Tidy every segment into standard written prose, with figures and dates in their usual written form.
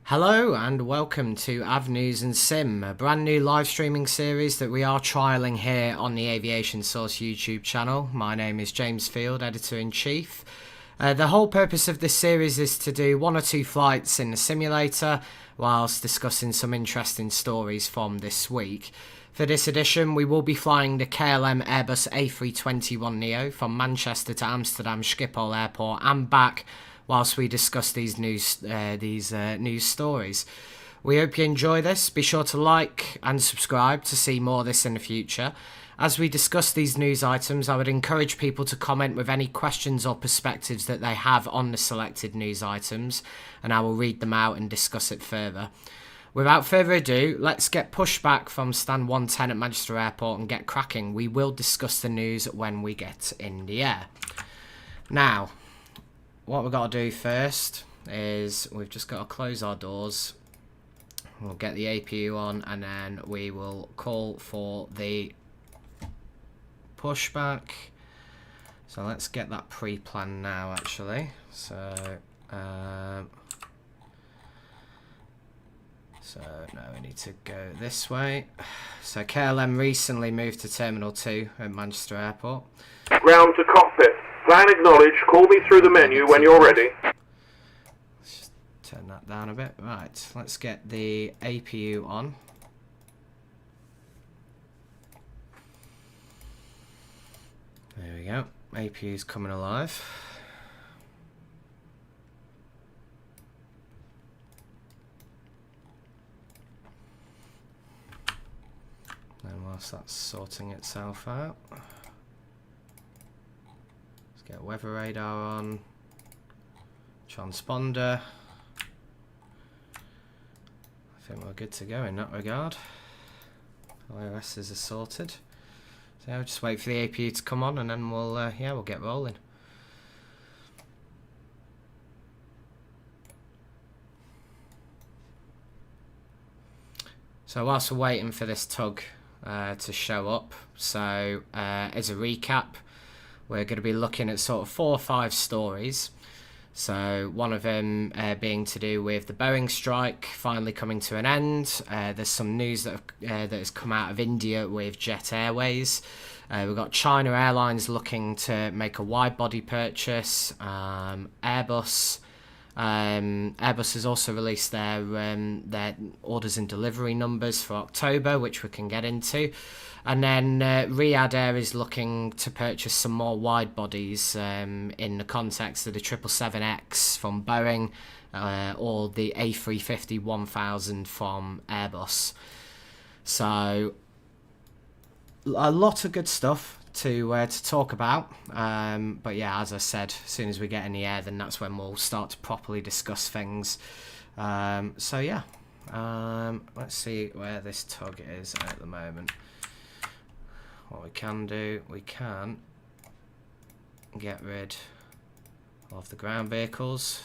Hello and welcome to Av News and Sim, a brand new live streaming series that we are trialling here on the AviationSource YouTube channel. My name is James Field, Editor-in-Chief. The whole purpose of this series is to do one or two flights in the simulator whilst discussing some interesting stories from this week. For this edition, we will be flying the KLM Airbus A321neo from Manchester to Amsterdam Schiphol Airport and back, whilst we discuss these news stories. We hope you enjoy this. Be sure to like and subscribe to see more of this in the future. As we discuss these news items, I would encourage people to comment with any questions or perspectives that they have on the selected news items, and I will read them out and discuss it further. Without further ado, let's get pushed back from stand 110 at Manchester Airport and get cracking. We will discuss the news when we get in the air. Now, what we've got to do first is we've just got to close our doors. We'll get the APU on and then we will call for the pushback. So let's get that pre-planned now actually. So no, we need to go this way. So KLM recently moved to Terminal 2 at Manchester Airport. Ground to cockpit. Plan acknowledged. Call me through the menu when you're ready. Let's just turn that down a bit. Right, let's get the APU on. There we go. APU's coming alive. And whilst that's sorting itself out, get weather radar on, transponder. I think we're good to go in that regard. IRSs are sorted. So I'll just wait for the APU to come on and then we'll we'll get rolling. So whilst we're waiting for this tug to show up, so as a recap, we're going to be looking at sort of 4 or 5 stories. So one of them being to do with the Boeing strike finally coming to an end. There's some news that has come out of India with Jet Airways. We've got China Airlines looking to make a wide-body purchase. Airbus has also released their orders and delivery numbers for October, which we can get into. And then Riyadh Air is looking to purchase some more wide bodies in the context of the 777X from Boeing or the A350 1000 from Airbus. So a lot of good stuff to talk about. But yeah, as I said, as soon as we get in the air, then that's when we'll start to properly discuss things. So yeah, let's see where this tug is at the moment. What we can do, we can get rid of the ground vehicles.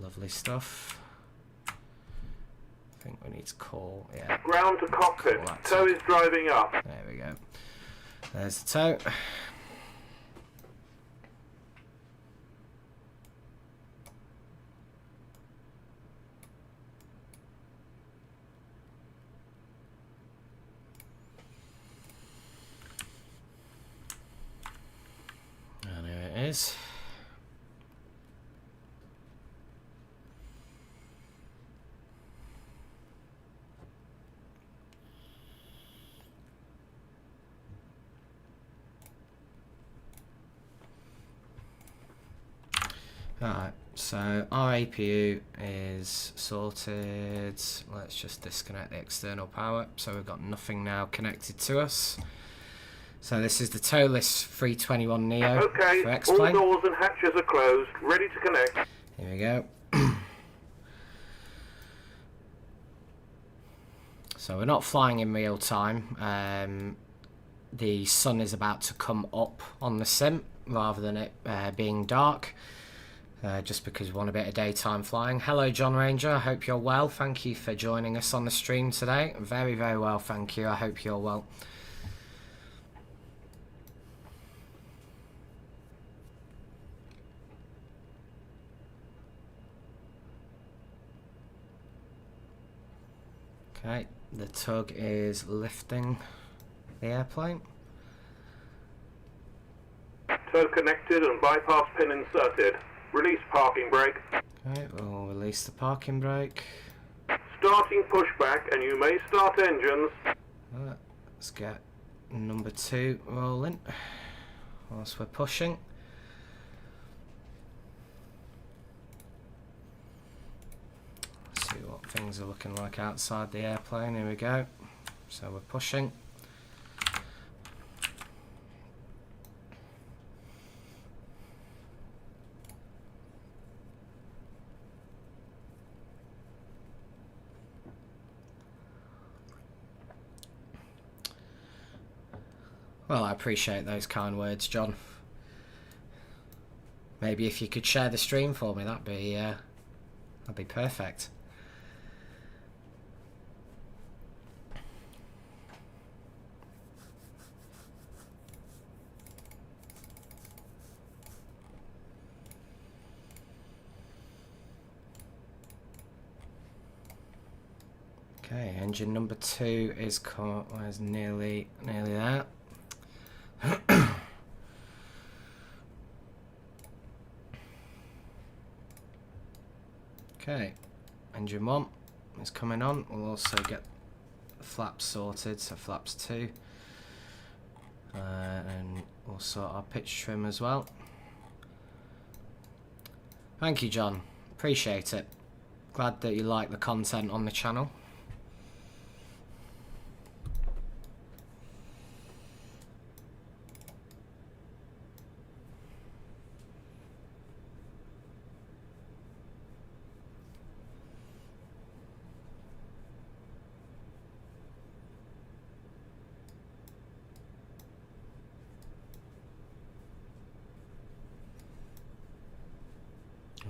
Lovely stuff. I think we need to call, yeah. Ground to cockpit. Tow is driving up. There we go. There's the tow. Is. Alright, so our APU is sorted. Let's just disconnect the external power. So we've got nothing now connected to us. So this is the towless 321neo okay, for X-Plane. All doors and hatches are closed, ready to connect. Here we go. So we're not flying in real time. The sun is about to come up on the sim rather than it being dark. Just because we want a bit of daytime flying. Hello John Ranger, I hope you're well. Thank you for joining us on the stream today. Very, very well, thank you. I hope you're well. Okay, the tug is lifting the airplane. Tow connected and bypass pin inserted. Release parking brake. Okay, we'll release the parking brake. Starting pushback, and you may start engines. Let's get number 2 rolling whilst we're pushing. Let's see what things are looking like outside the airplane. Here we go. So we're pushing. Well, I appreciate those kind words, John. Maybe if you could share the stream for me, that'd be perfect. Okay, engine number 2 is nearly there. Okay, engine 1 is coming on. We'll also get the flaps sorted, so flaps 2, and we'll sort our pitch trim as well. Thank you, John, appreciate it. Glad that you like the content on the channel.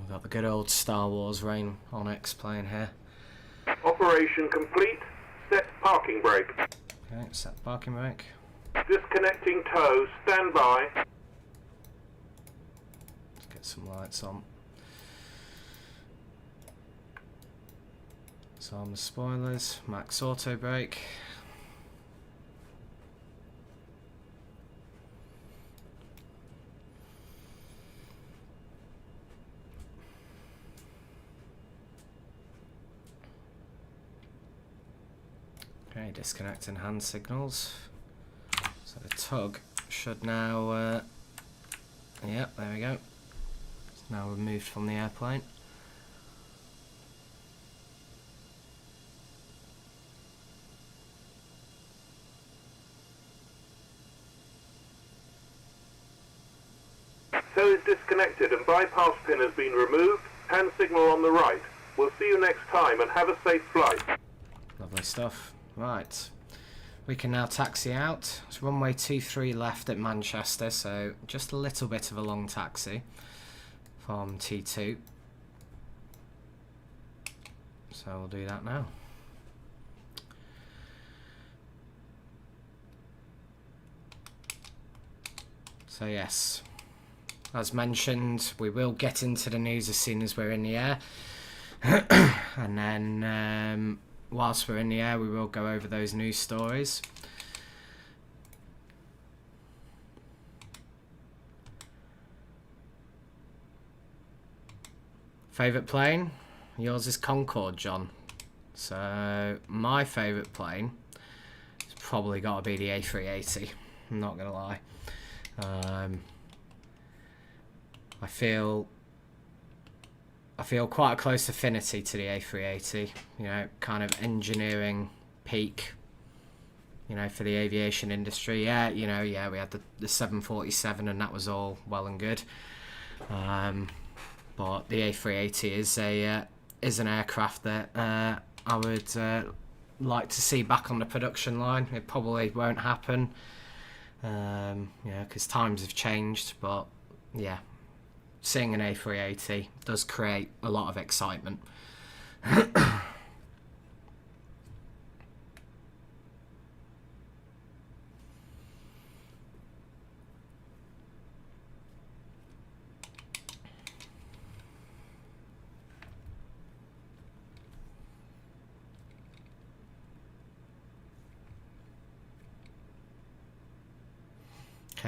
We've got the good old Star Wars Rain Onyx playing here. Operation complete. Set parking brake. Okay, set parking brake. Disconnecting tow. Stand by. Let's get some lights on. So on the spoilers, max auto brake. Okay, disconnecting hand signals. So the tug should now, yeah, there we go. It's now removed from the airplane. Tow is disconnected and bypass pin has been removed. Hand signal on the right. We'll see you next time and have a safe flight. Lovely stuff. Right, we can now taxi out. It's runway 23 left at Manchester, so just a little bit of a long taxi from T2. So we'll do that now. So yes, as mentioned, we will get into the news as soon as we're in the air. And then whilst we're in the air, we will go over those news stories. Favourite plane? Yours is Concorde, John. So my favourite plane has probably got to be the A380. I'm not going to lie. I feel quite a close affinity to the A380, you know, kind of engineering peak, you know, for the aviation industry. Yeah, you know, yeah, we had the 747 and that was all well and good. But the A380 is an aircraft that I would like to see back on the production line. It probably won't happen, yeah, because times have changed, but yeah. Seeing an A380 does create a lot of excitement.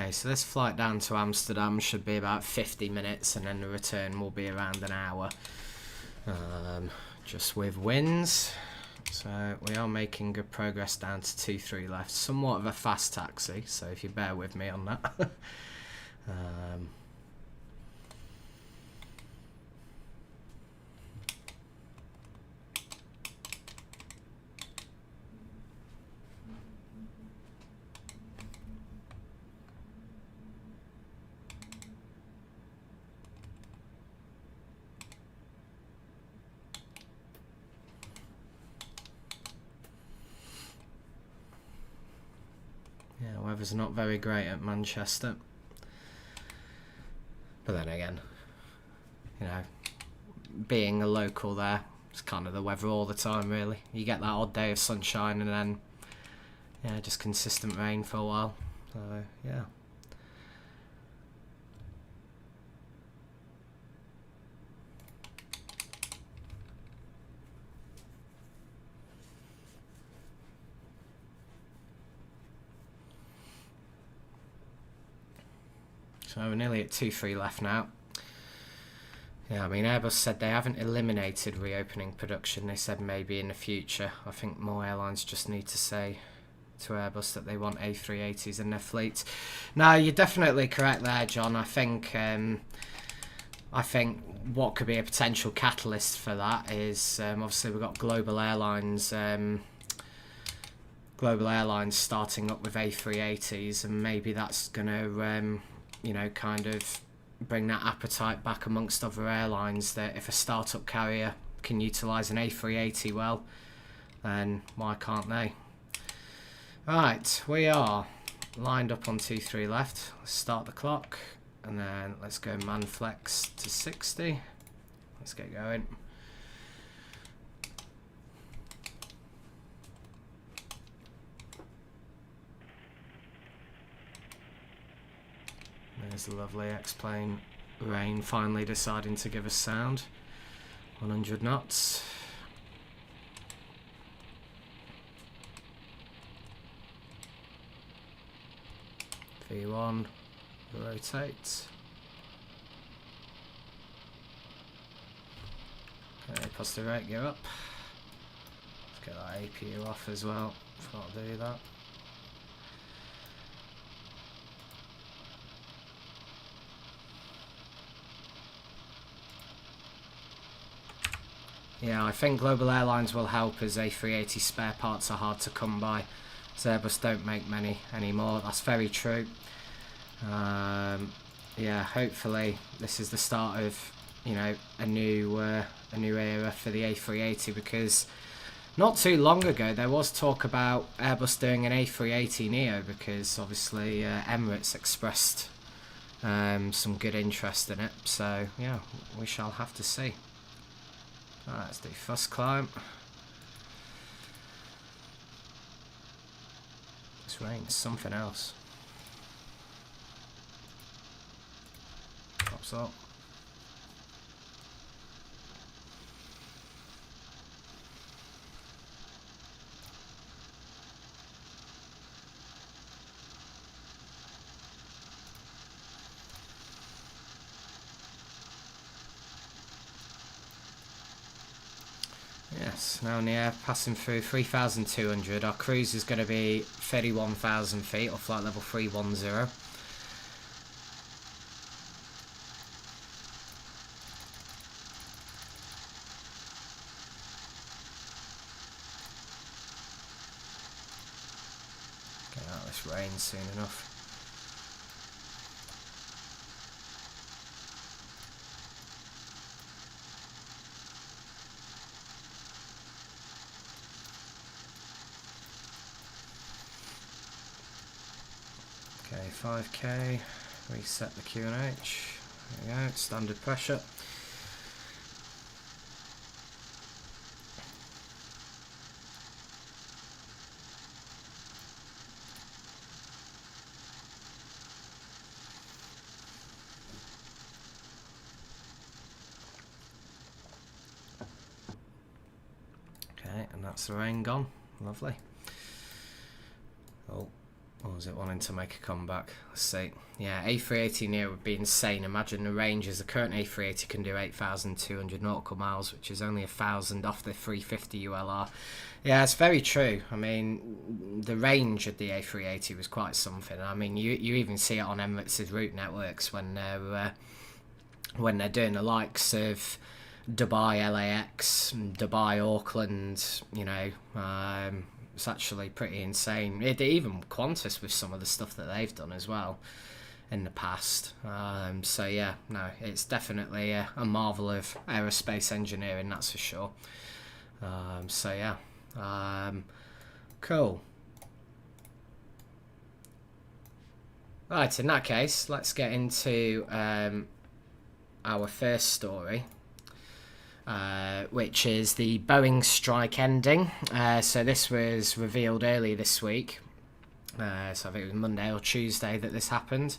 Okay, so this flight down to Amsterdam should be about 50 minutes, and then the return will be around an hour, just with winds. So we are making good progress down to 23 left. Somewhat of a fast taxi, so if you bear with me on that. Yeah, weather's not very great at Manchester. But then again, you know, being a local there, it's kind of the weather all the time, really. You get that odd day of sunshine and then, yeah, just consistent rain for a while. So, yeah. So we're nearly at 2-3 left now. Yeah, I mean, Airbus said they haven't eliminated reopening production. They said maybe in the future. I think more airlines just need to say to Airbus that they want A380s in their fleet. No, you're definitely correct there, John. I think what could be a potential catalyst for that is obviously we've got global airlines starting up with A380s, and maybe that's going to you know, kind of bring that appetite back amongst other airlines, that if a startup carrier can utilise an A380 well, then why can't they? Right, we are lined up on 2-3 left. Let's start the clock, and then let's go man flex to 60. Let's get going. There's the lovely X-plane rain finally deciding to give us sound. 100 knots. V1, rotate. Okay, positive rate, gear up. Let's get that APU off as well, before I do that. Yeah, I think global airlines will help, as A380 spare parts are hard to come by. So Airbus don't make many anymore. That's very true. Yeah, hopefully this is the start of, you know, a new era for the A380, because not too long ago there was talk about Airbus doing an A380 Neo, because obviously Emirates expressed some good interest in it. So yeah, we shall have to see. Alright, let's do first climb. This rain's something else. Pops up. Yes, now in the air, passing through 3,200. Our cruise is going to be 31,000 feet, or flight level 310. Get out of this rain soon enough. Okay, 5k, reset the QNH, there we go, standard pressure. Okay, and that's the rain gone, lovely. Oh, Or was it wanting to make a comeback? Let's see. Yeah, A380neo would be insane. Imagine the ranges. The current A380 can do 8,200 nautical miles, which is only 1,000 off the 350 ULR. Yeah, it's very true. I mean, the range of the A380 was quite something. I mean, you even see it on Emirates' route networks when they're doing the likes of Dubai LAX, Dubai Auckland. It's actually pretty insane. Even Qantas with some of the stuff that they've done as well in the past. So yeah, no, it's definitely a marvel of aerospace engineering, that's for sure. So yeah, cool. Right, in that case, let's get into our first story. Which is the Boeing strike ending. So this was revealed early this week. So I think it was Monday or Tuesday that this happened.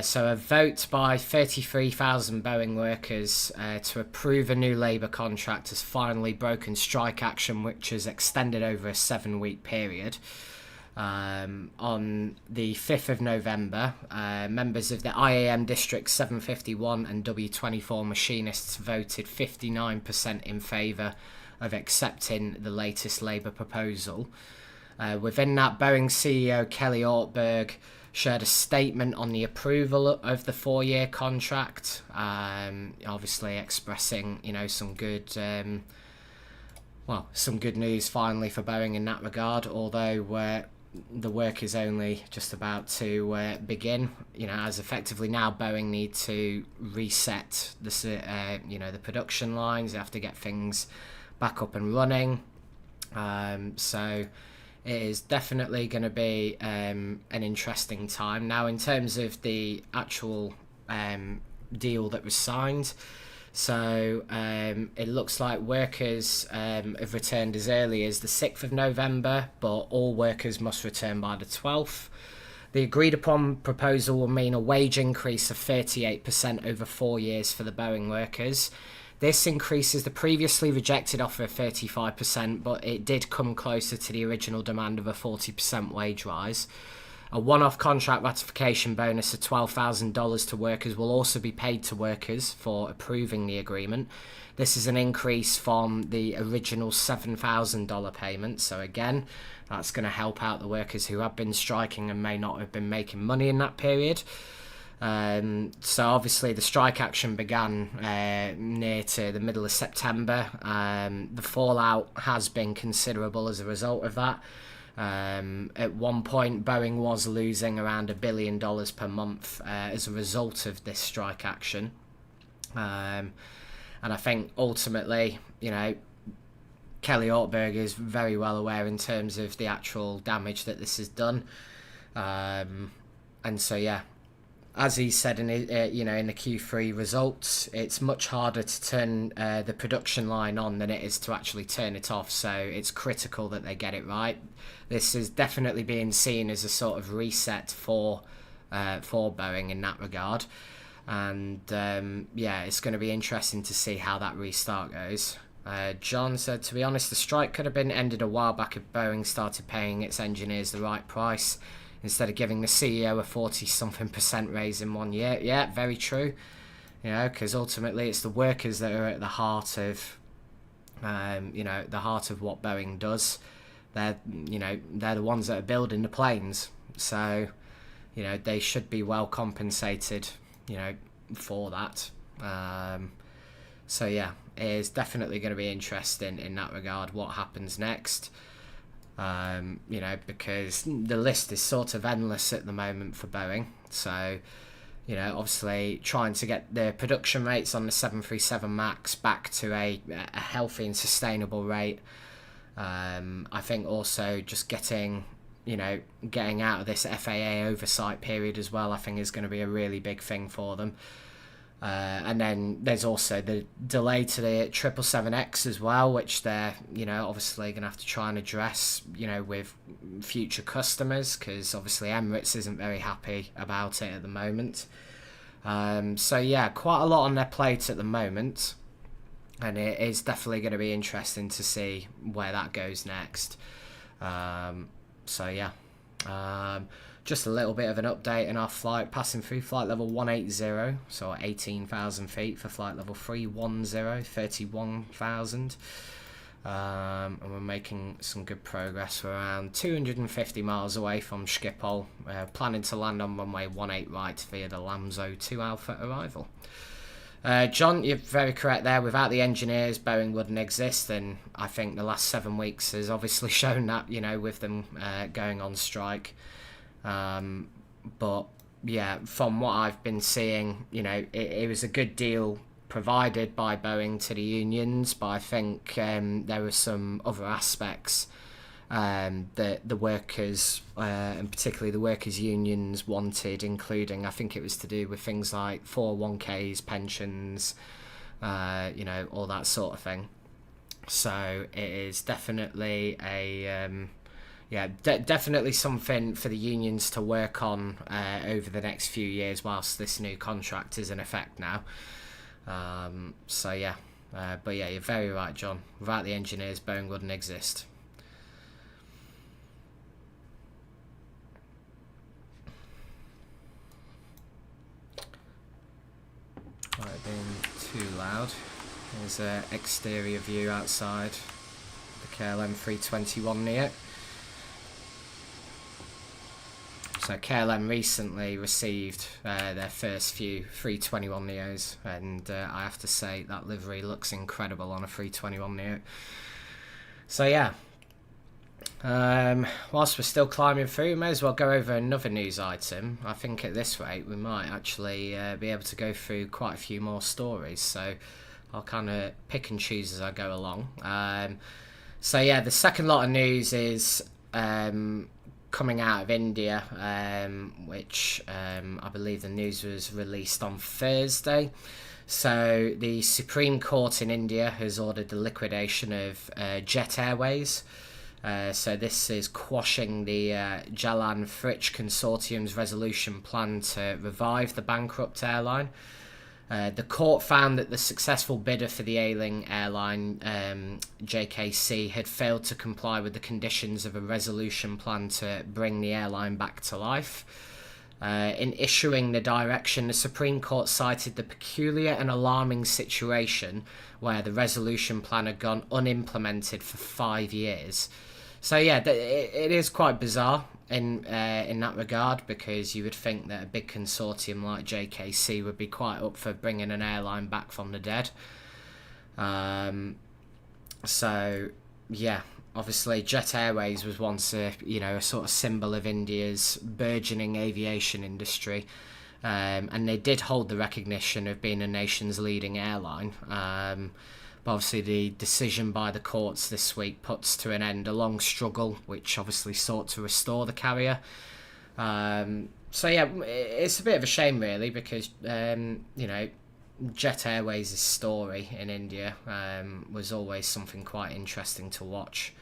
So a vote by 33,000 Boeing workers to approve a new labour contract has finally broken strike action, which is extended over a 7-week period. On the 5th of November, members of the IAM District 751 and W24 machinists voted 59% in favour of accepting the latest Labour proposal. Within that, Boeing CEO Kelly Ortberg shared a statement on the approval of the 4-year contract, obviously expressing, some good news finally for Boeing in that regard, although the work is only just about to begin. As effectively now Boeing need to reset the production lines. They have to get things back up and running. So it is definitely going to be an interesting time. Now, in terms of the actual deal that was signed, so it looks like workers have returned as early as the 6th of November, but all workers must return by the 12th. The agreed upon proposal will mean a wage increase of 38% over 4 years for the Boeing workers. This increases the previously rejected offer of 35%, but it did come closer to the original demand of a 40% wage rise. A one-off contract ratification bonus of $12,000 to workers will also be paid to workers for approving the agreement. This is an increase from the original $7,000 payment. So again, that's going to help out the workers who have been striking and may not have been making money in that period. So obviously the strike action began near to the middle of September. The fallout has been considerable as a result of that. At one point, Boeing was losing around $1 billion per month as a result of this strike action. And I think ultimately, Kelly Ortberg is very well aware in terms of the actual damage that this has done. And so, yeah, as he said in in the Q3 results, it's much harder to turn the production line on than it is to actually turn it off. So it's critical that they get it right. This is definitely being seen as a sort of reset for Boeing in that regard. And it's going to be interesting to see how that restart goes. John said, to be honest, the strike could have been ended a while back if Boeing started paying its engineers the right price, instead of giving the CEO a 40-something% raise in 1 year. Yeah, very true. Because ultimately it's the workers that are at the heart of, the heart of what Boeing does. They're the ones that are building the planes. So, they should be well compensated, for that. So yeah, it is definitely going to be interesting in that regard what happens next. Because the list is sort of endless at the moment for Boeing. So, obviously trying to get the production rates on the 737 MAX back to a healthy and sustainable rate. I think also just getting out of this FAA oversight period as well, I think is going to be a really big thing for them. And then there's also the delay to the 777X as well, which they're, obviously going to have to try and address, with future customers, because obviously Emirates isn't very happy about it at the moment. So yeah, quite a lot on their plate at the moment, and it is definitely going to be interesting to see where that goes next. So yeah, Just a little bit of an update in our flight, passing through flight level 180, so 18,000 feet for flight level 310, 31,000. And we're making some good progress. We're around 250 miles away from Schiphol, planning to land on runway 18 right via the Lamzo 2 Alpha arrival. John, you're very correct there. Without the engineers, Boeing wouldn't exist, and I think the last 7 weeks has obviously shown that, you know, with them going on strike. But yeah, from what I've been seeing, you know, it was a good deal provided by Boeing to the unions, but I think there were some other aspects that the workers, and particularly the workers' unions, wanted, including, I think it was to do with things like 401ks, pensions, you know, all that sort of thing. So it is definitely definitely something for the unions to work on over the next few years whilst this new contract is in effect now. So yeah, but yeah, you're very right, John. Without the engineers, Boeing wouldn't exist. Might have been too loud. There's an exterior view outside the KLM 321 Neo. So KLM recently received their first few 321 Neos, and I have to say that livery looks incredible on a 321 Neo. So yeah, whilst we're still climbing through, we may as well go over another news item. I think at this rate we might actually be able to go through quite a few more stories, so I'll kind of pick and choose as I go along. So yeah, the second lot of news is coming out of India, which I believe the news was released on Thursday. So the Supreme Court in India has ordered the liquidation of Jet Airways. So this is quashing the Jalan Fritsch Consortium's resolution plan to revive the bankrupt airline. The court found that the successful bidder for the ailing airline, JKC, had failed to comply with the conditions of a resolution plan to bring the airline back to life. In issuing the direction, the Supreme Court cited the peculiar and alarming situation where the resolution plan had gone unimplemented for 5 years. So yeah, it is quite bizarre in that regard, because you would think that a big consortium like JKC would be quite up for bringing an airline back from the dead. So yeah, obviously Jet Airways was once a sort of symbol of India's burgeoning aviation industry, and they did hold the recognition of being a nation's leading airline. But obviously the decision by the courts this week puts to an end a long struggle which obviously sought to restore the carrier. So yeah, it's a bit of a shame really, because Jet Airways' story in India was always something quite interesting to watch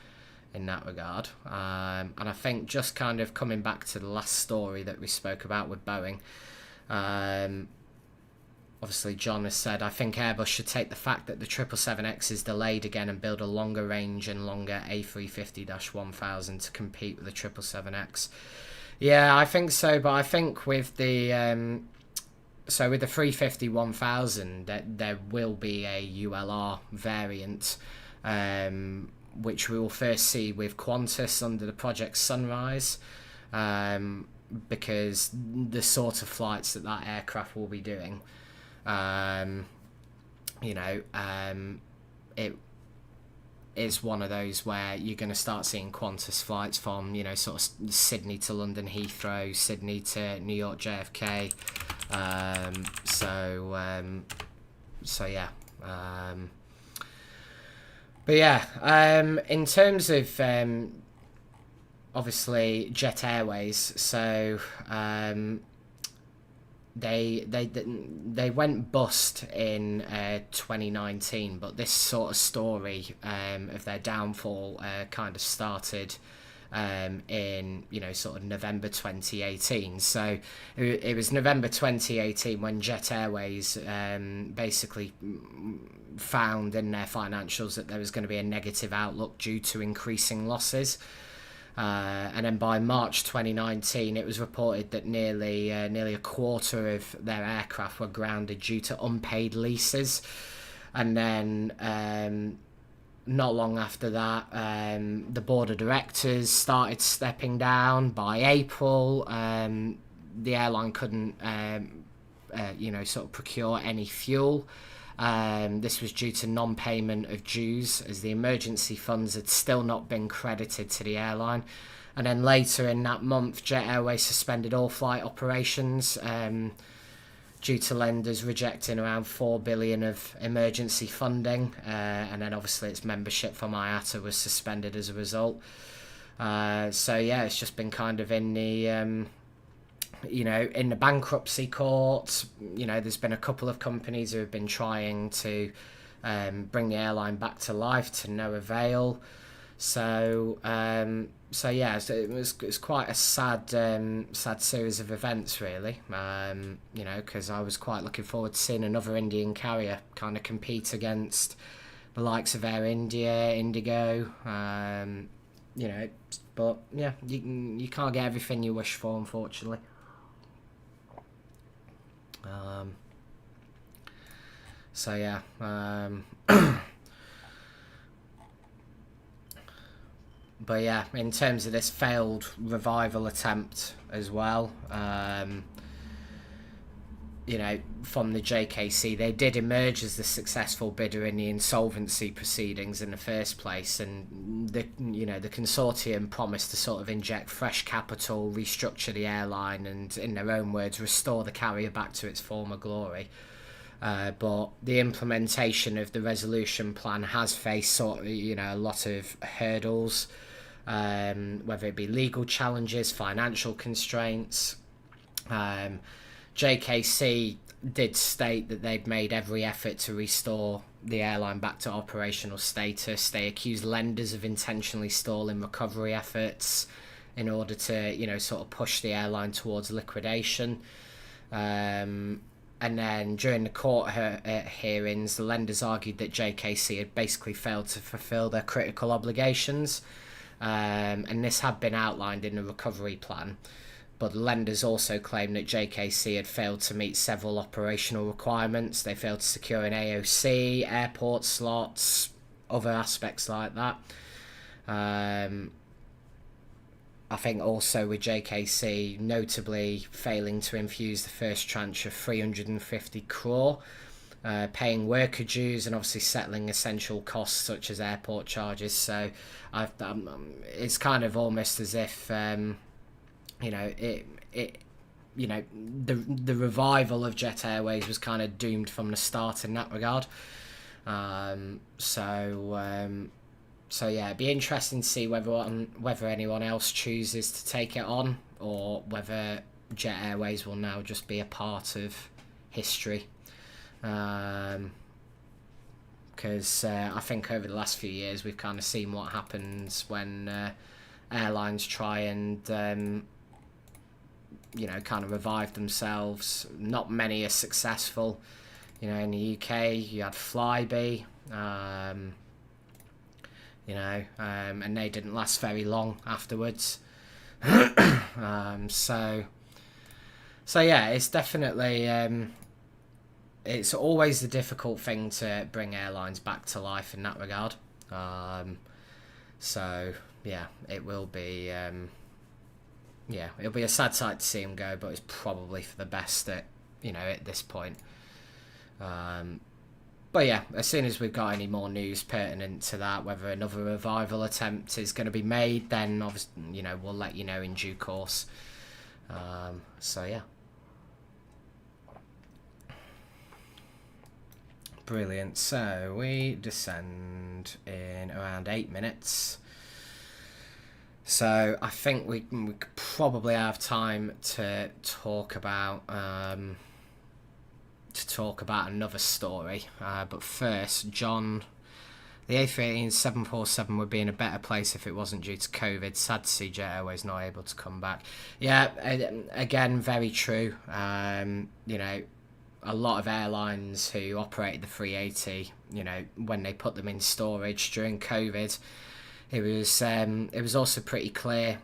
in that regard. And I think just kind of coming back to the last story that we spoke about with Boeing, obviously John has said, I think Airbus should take the fact that the 777X is delayed again and build a longer range and longer A350-1000 to compete with the 777X. Yeah, I think so, but I think with the with the 350-1000, there will be a ULR variant, which we will first see with Qantas under the Project Sunrise, because the sort of flights that aircraft will be doing. It is one of those where you're going to start seeing Qantas flights from, sort of Sydney to London Heathrow, Sydney to New York JFK. So yeah. But yeah, in terms of obviously Jet Airways, so they went bust in 2019, but this sort of story of their downfall kind of started in sort of November 2018. So it was November 2018 when Jet Airways basically found in their financials that there was going to be a negative outlook due to increasing losses. And then by March 2019, it was reported that nearly a quarter of their aircraft were grounded due to unpaid leases. And then not long after that, the board of directors started stepping down. By April, the airline couldn't, sort of procure any fuel. This was due to non-payment of dues, as the emergency funds had still not been credited to the airline. And then later in that month, Jet Airways suspended all flight operations due to lenders rejecting around $4 billion of emergency funding. And then obviously its membership from IATA was suspended as a result. So yeah, it's just been kind of in the... in the bankruptcy court. There's been a couple of companies who have been trying to bring the airline back to life, to no avail. So yeah, it was quite a sad series of events, really. Because I was quite looking forward to seeing another Indian carrier kind of compete against the likes of Air India, Indigo. But yeah, you can't get everything you wish for, unfortunately. So yeah, but yeah, in terms of this failed revival attempt as well, from the JKC, they did emerge as the successful bidder in the insolvency proceedings in the first place, and the consortium promised to sort of inject fresh capital, restructure the airline, and, in their own words, restore the carrier back to its former glory. But the implementation of the resolution plan has faced a lot of hurdles, whether it be legal challenges, financial constraints. JKC did state that they'd made every effort to restore the airline back to operational status. They accused lenders of intentionally stalling recovery efforts in order to, sort of push the airline towards liquidation. And then during the court hearings, the lenders argued that JKC had basically failed to fulfill their critical obligations. And this had been outlined in the recovery plan. But the lenders also claimed that JKC had failed to meet several operational requirements. They failed to secure an AOC, airport slots, other aspects like that. I think also with JKC notably failing to infuse the first tranche of 350 crore, paying worker dues and obviously settling essential costs such as airport charges. So it's kind of almost as if... the revival of Jet Airways was kind of doomed from the start in that regard. So yeah, it'd be interesting to see whether anyone else chooses to take it on, or whether Jet Airways will now just be a part of history. Because I think over the last few years we've kind of seen what happens when airlines try and kind of revive themselves. Not many are successful. In the UK you had Flybe, and they didn't last very long afterwards. So yeah, it's definitely it's always the difficult thing to bring airlines back to life in that regard. So yeah, it will be it'll be a sad sight to see him go, but it's probably for the best at this point. But yeah, as soon as we've got any more news pertinent to that, whether another revival attempt is going to be made, then obviously we'll let you know in due course. So yeah, brilliant. So we descend in around 8 minutes. So I think we could probably have time to talk about another story. But first, John, the A318 747 would be in a better place if it wasn't due to COVID. Sad to see Jet Airways not able to come back. Yeah, again, very true. A lot of airlines who operated the 380, when they put them in storage during COVID, it was also pretty clear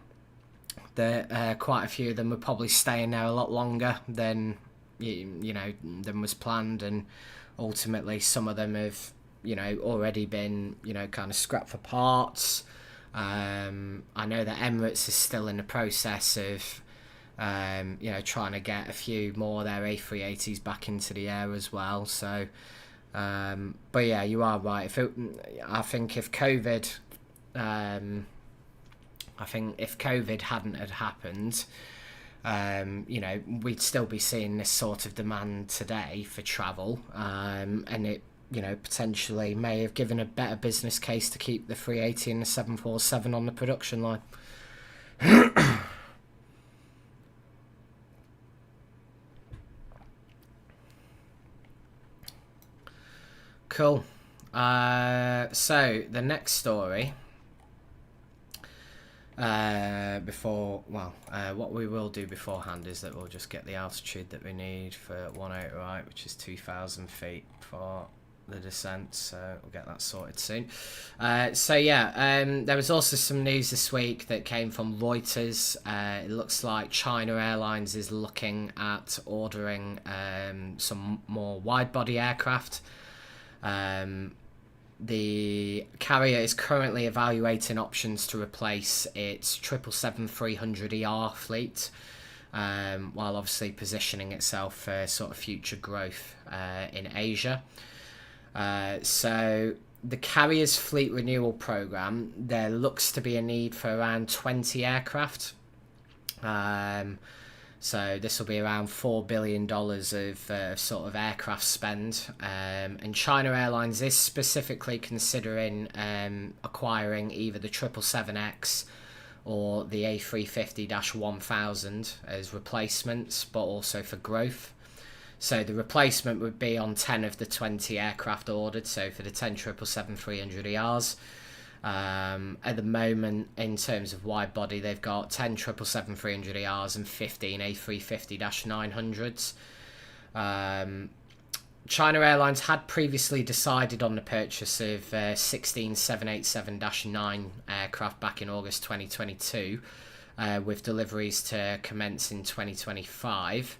that quite a few of them were probably staying there a lot longer than than was planned, and ultimately some of them have already been kind of scrapped for parts. I know that Emirates is still in the process of trying to get a few more of their A380s back into the air as well. So but yeah, you are right. I think if COVID hadn't had happened, we'd still be seeing this sort of demand today for travel, and it potentially may have given a better business case to keep the 380 and the 747 on the production line. Cool. So the next story, what we will do beforehand is that we'll just get the altitude that we need for 18 right, which is 2,000 feet for the descent, so we'll get that sorted soon. There was also some news this week that came from Reuters. It looks like China Airlines is looking at ordering some more wide-body aircraft. The carrier is currently evaluating options to replace its 777-300ER fleet, while obviously positioning itself for sort of future growth in Asia. So the carrier's fleet renewal program, there looks to be a need for around 20 aircraft. So this will be around $4 billion of sort of aircraft spend. And China Airlines is specifically considering acquiring either the 777X or the A350-1000 as replacements, but also for growth. So the replacement would be on 10 of the 20 aircraft ordered, so for the 10 777-300ERs. At the moment, in terms of wide body, they've got 10 777-300ERs and 15 A350-900s. China Airlines had previously decided on the purchase of 16 787-9 aircraft back in August 2022, with deliveries to commence in 2025.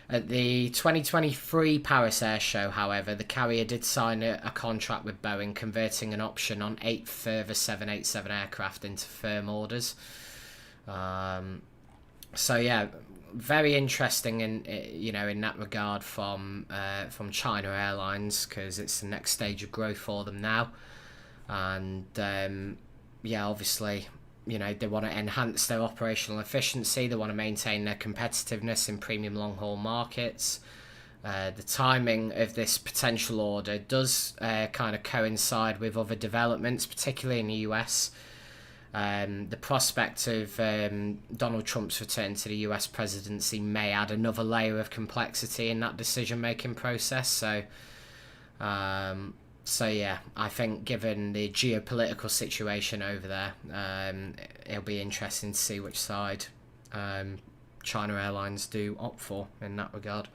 At the 2023 Paris Air Show, however, the carrier did sign a contract with Boeing, converting an option on 8 further 787 aircraft into firm orders. So yeah, very interesting in that regard from China Airlines, because it's the next stage of growth for them now, and obviously, they want to enhance their operational efficiency. They want to maintain their competitiveness in premium long-haul markets. The timing of this potential order does kind of coincide with other developments, particularly in the US. The prospect of Donald Trump's return to the US presidency may add another layer of complexity in that decision-making process. So yeah, I think given the geopolitical situation over there, it'll be interesting to see which side China Airlines do opt for in that regard.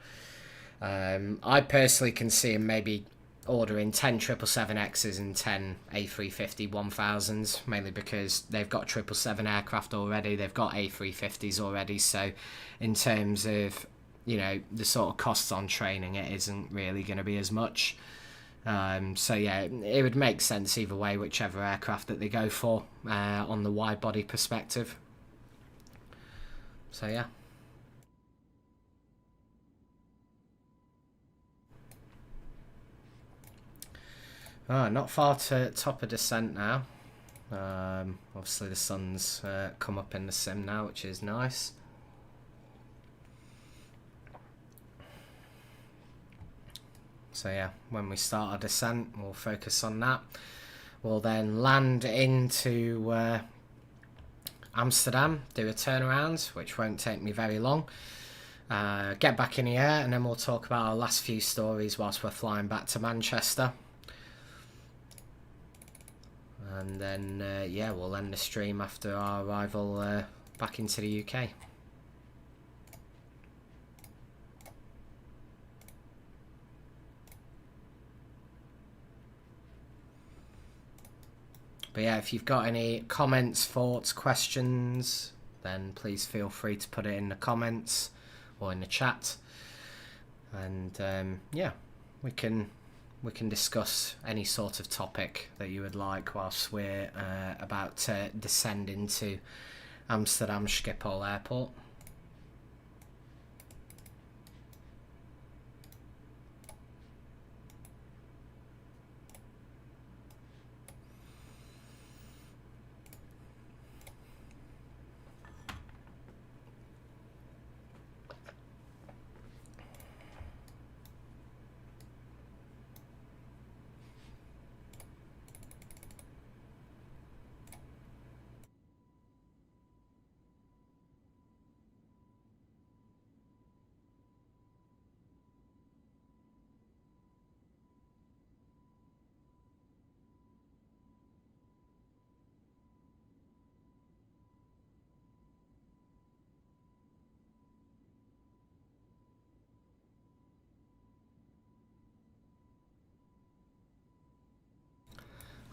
I personally can see them maybe ordering 10 777Xs and 10 A350-1000s, mainly because they've got 777 aircraft already, they've got A350s already, so in terms of, the sort of costs on training, it isn't really going to be as much. So yeah, it would make sense either way, whichever aircraft that they go for on the wide body perspective. So yeah. Not far to top of descent now. Obviously the sun's come up in the sim now, which is nice. So yeah, when we start our descent, we'll focus on that. We'll then land into Amsterdam, do a turnaround, which won't take me very long. Get back in the air, and then we'll talk about our last few stories whilst we're flying back to Manchester. And then, we'll end the stream after our arrival back into the UK. But But yeah, if you've got any comments, thoughts, questions, then please feel free to put it in the comments or in the chat. And yeah, we can discuss any sort of topic that you would like whilst we're about to descend into Amsterdam Schiphol Airport.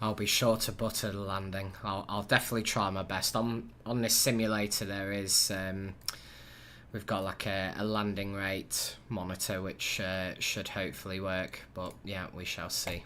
I'll be sure to butter the landing. I'll definitely try my best. On this simulator there is we've got like a landing rate monitor which should hopefully work, but yeah, we shall see.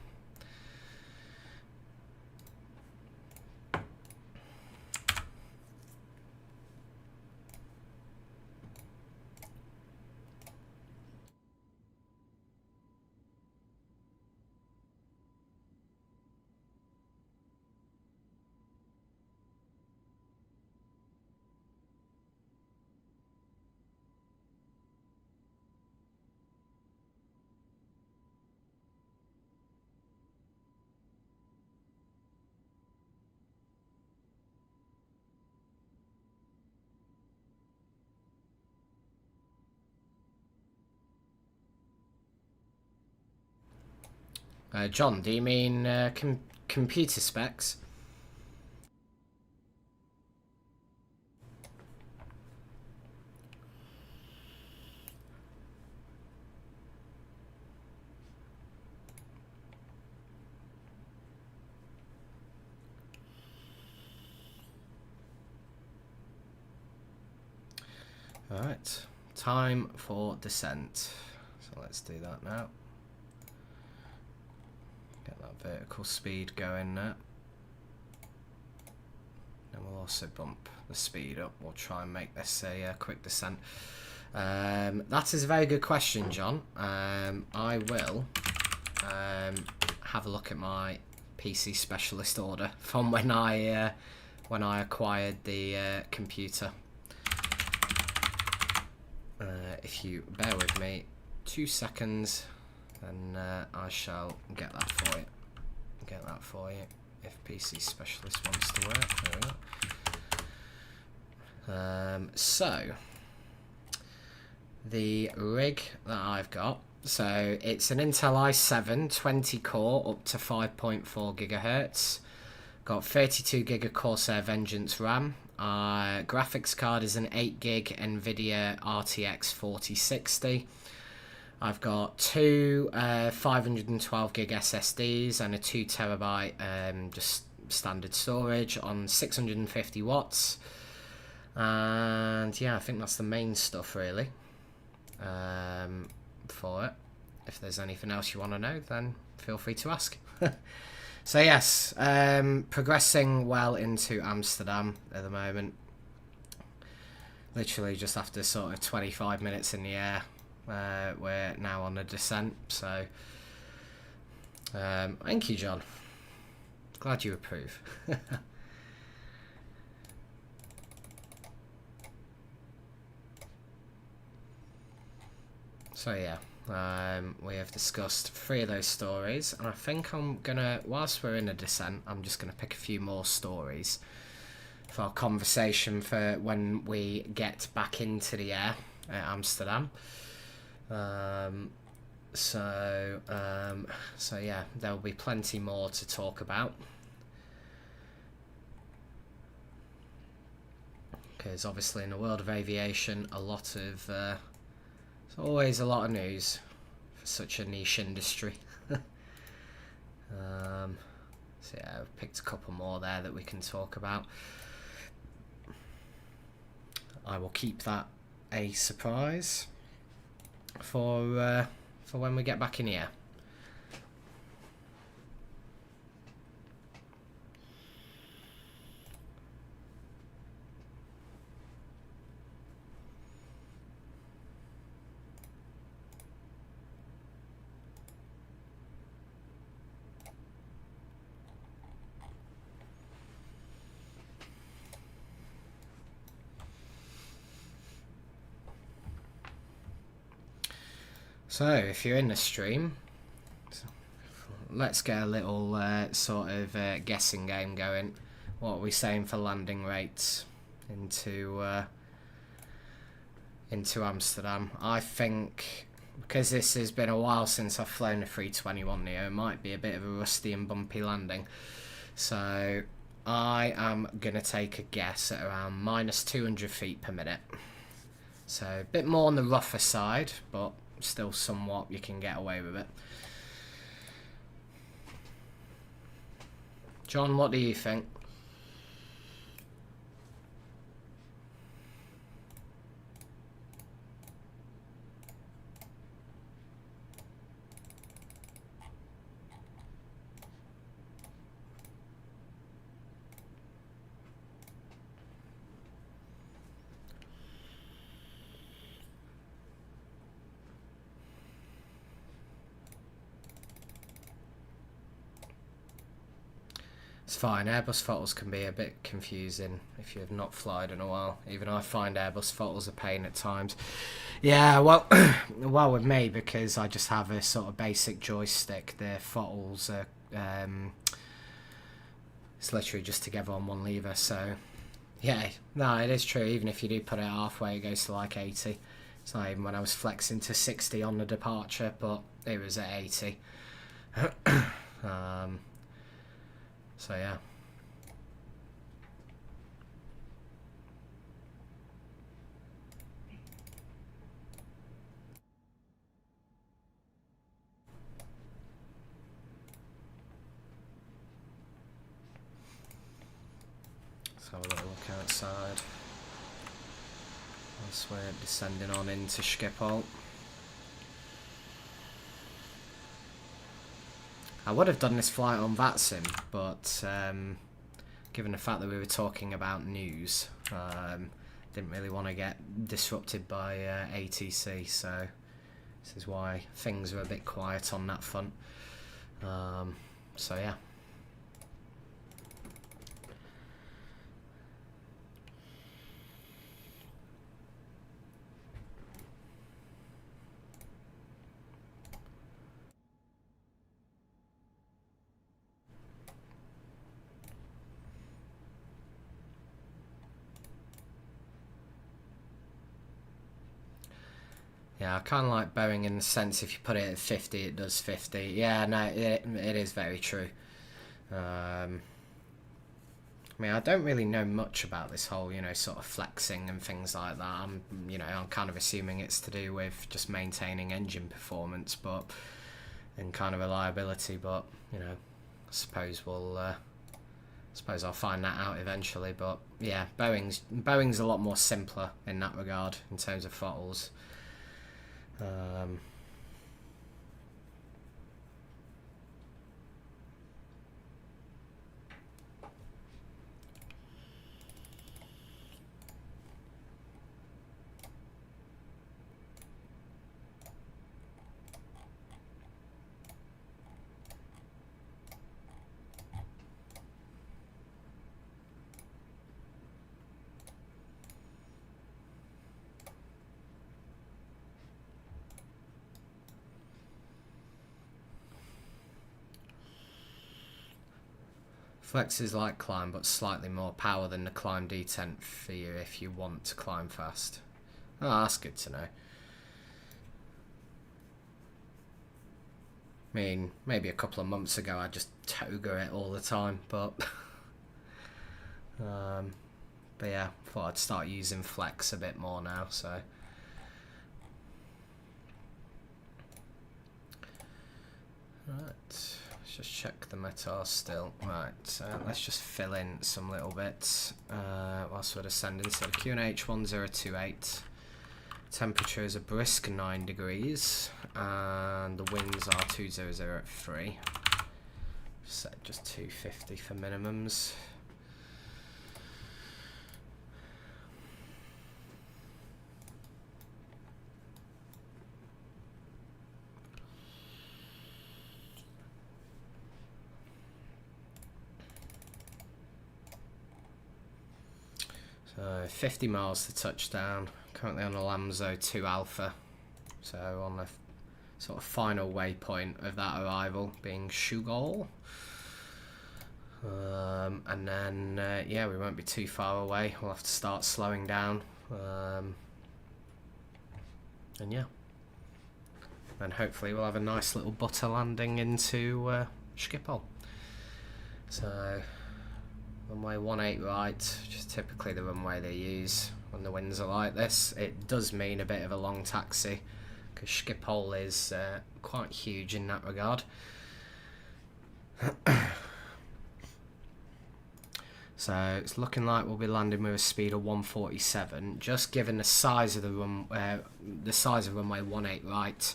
John, do you mean computer specs? Alright, time for descent. So let's do that now. Get that vertical speed going now. And we'll also bump the speed up. We'll try and make this a quick descent. That is a very good question, John. I will have a look at my PC specialist order from when I acquired the computer. If you bear with me 2 seconds, then I shall get that for you. If PC specialist wants to work, there we go. So the rig that I've got, so it's an Intel i7 20 core up to 5.4 gigahertz. Got 32 gig of Corsair Vengeance RAM. Graphics card is an 8 gig NVIDIA RTX 4060. I've got two 512 gig SSDs and a 2 terabyte just standard storage on 650 watts. And yeah, I think that's the main stuff really for it. If there's anything else you want to know, then feel free to ask. So yes, progressing well into Amsterdam at the moment. Literally just after sort of 25 minutes in the air, we're now on a descent. So thank you, John. Glad you approve. So yeah. We have discussed 3 of those stories, and I think I'm gonna, whilst we're in a descent, I'm just gonna pick a few more stories for our conversation for when we get back into the air at Amsterdam. So yeah, there will be plenty more to talk about, because obviously in the world of aviation, there's always a lot of news for such a niche industry. So yeah, I've picked a couple more there that we can talk about. I will keep that a surprise for when we get back in here. So, if you're in the stream, let's get a little sort of guessing game going. What are we saying for landing rates into Amsterdam? I think, because this has been a while since I've flown a 321 Neo, it might be a bit of a rusty and bumpy landing. So, I am going to take a guess at around minus 200 feet per minute. So, a bit more on the rougher side, but still somewhat you can get away with it. John, what do you think? It's fine, Airbus throttles can be a bit confusing if you've not flown in a while. Even I find Airbus throttles a pain at times. Yeah, well, well with me, because I just have a sort of basic joystick, the throttles are, it's literally just together on one lever, so yeah, no, it is true. Even if you do put it halfway, it goes to like 80. It's not even when I was flexing to 60 on the departure, but it was at 80. So yeah. Let's have a little look outside. As we're descending on into Schiphol. I would have done this flight on VATSIM, but given the fact that we were talking about news, didn't really want to get disrupted by ATC, so this is why things are a bit quiet on that front. So yeah. Yeah, I kind of like Boeing in the sense if you put it at 50, it does 50. Yeah, no, it is very true. I mean, I don't really know much about this whole, sort of flexing and things like that. I'm kind of assuming it's to do with just maintaining engine performance, and kind of reliability. But I suppose I'll find that out eventually. But yeah, Boeing's a lot more simpler in that regard in terms of throttles. Flex is like climb, but slightly more power than the climb detent for you if you want to climb fast. Oh, that's good to know. I mean, maybe a couple of months ago I just toga it all the time, but yeah, thought I'd start using flex a bit more now, so. Right, Let's just check the METAR still. Right, so let's just fill in some little bits whilst we're descending. So the QNH 1028. Temperature is a brisk 9 degrees, and the winds are 200 at 3. Set just 250 for minimums. So 50 miles to touchdown. Currently on a Lamzo 2 Alpha. So on the sort of final waypoint of that arrival being Shugal. And then, yeah, we won't be too far away. We'll have to start slowing down. And yeah. And hopefully we'll have a nice little butter landing into Schiphol. So runway 18 right, which is typically the runway they use when the winds are like this. It does mean a bit of a long taxi because Schiphol is quite huge in that regard. So it's looking like we'll be landing with a speed of 147. Just given the size of the runway 18 right,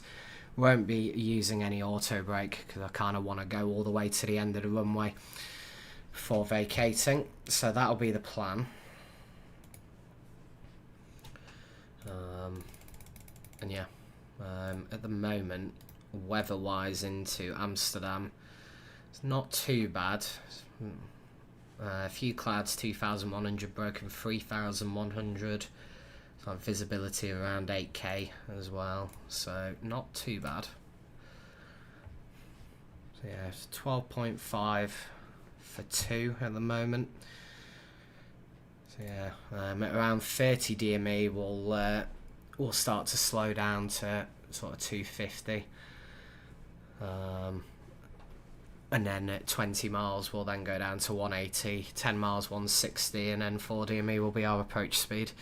won't be using any auto brake because I kind of want to go all the way to the end of the runway before vacating. So that'll be the plan. And yeah, at the moment, weather-wise into Amsterdam, it's not too bad. A few clouds, 2,100, broken 3,100. So visibility around 8k as well, so not too bad. So yeah, it's 12.5 for 2 at the moment. So yeah, at around 30 DME we'll start to slow down to sort of 250. And then at 20 miles we'll then go down to 180, 10 miles 160, and then 4 DME will be our approach speed.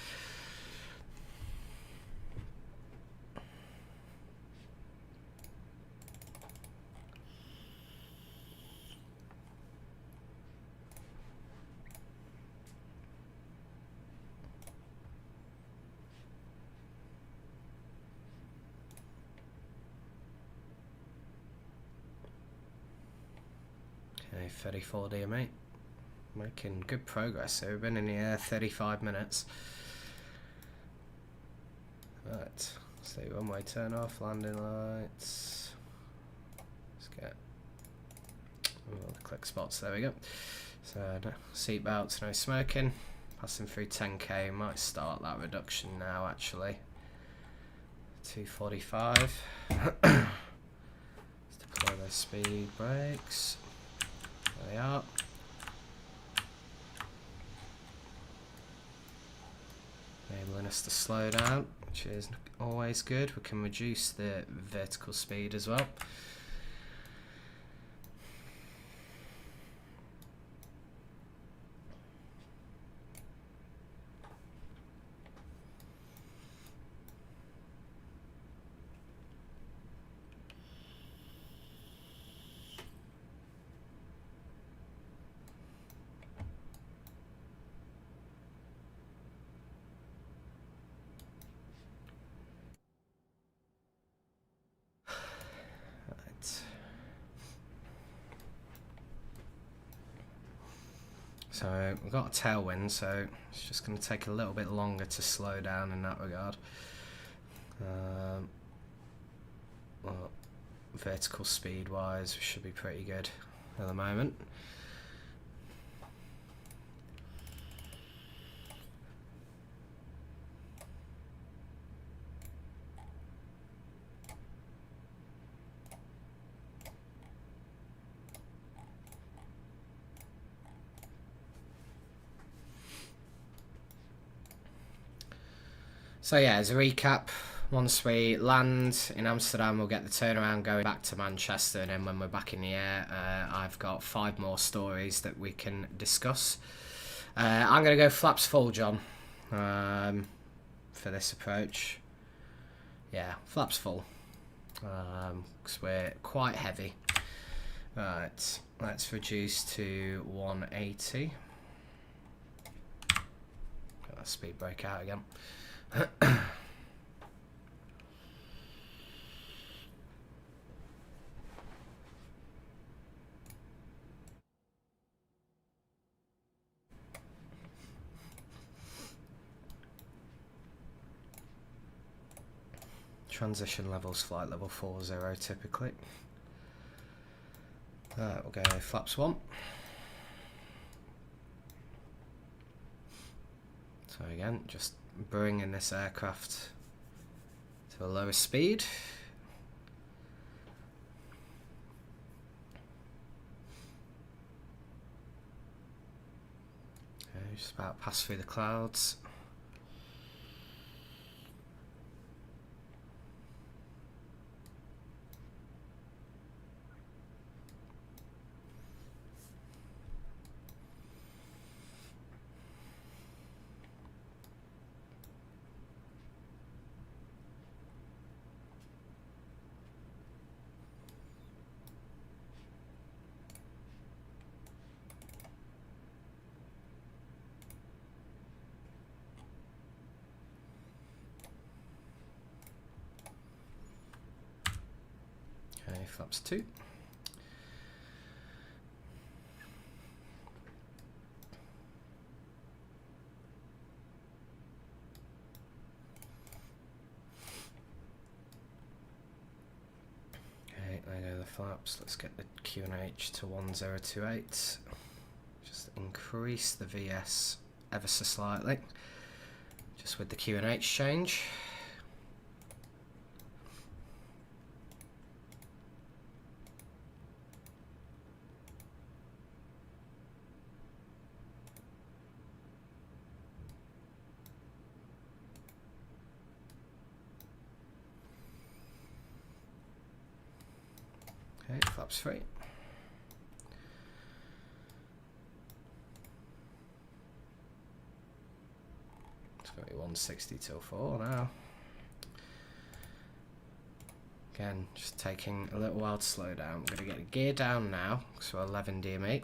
Okay, 34 DME. Making good progress. So we've been in the air 35 minutes. Right, so runway turn off, landing lights. Let's get all the click spots. There we go. So no seat belts, no smoking. Passing through 10k. Might start that reduction now actually. 245. Let's deploy those speed brakes. There they are. Enabling us to slow down, which is always good. We can reduce the vertical speed as well. So we've got a tailwind, so it's just going to take a little bit longer to slow down in that regard. Well, vertical speed wise, we should be pretty good at the moment. So yeah, as a recap, once we land in Amsterdam, we'll get the turnaround going back to Manchester, and then when we're back in the air, I've got 5 more stories that we can discuss. I'm going to go flaps full, John, for this approach. Yeah, flaps full, because we're quite heavy. Right, let's reduce to 180. Got that speed brake out again. Transition levels, flight level 40 typically. We'll go flaps 1. So again, just bringing this aircraft to a lower speed. Okay, just about pass through the clouds. Okay, flaps 2. Okay, there go the flaps. Let's get the QNH to 1028. Just increase the VS ever so slightly, just with the QNH change. Okay, flaps 3. It's going to be 160 till 4 now. Again, just taking a little while to slow down. I'm going to get the gear down now, so 11 DME.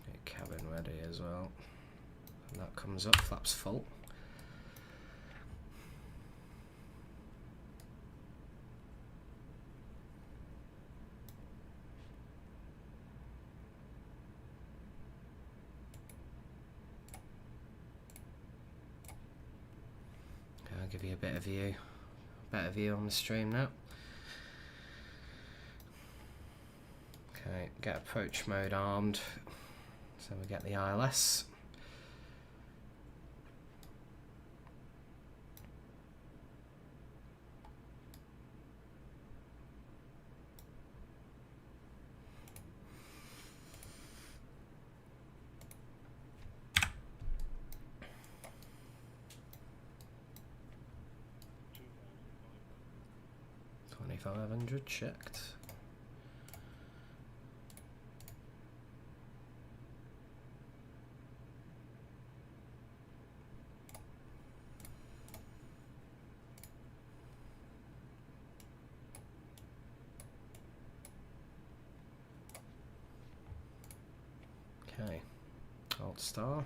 Get cabin ready as well. And that comes up, flaps full. I'll give you a bit of better view on the stream now. Okay, get approach mode armed, so we get the ILS. $2,500 checked. Okay, Alt star.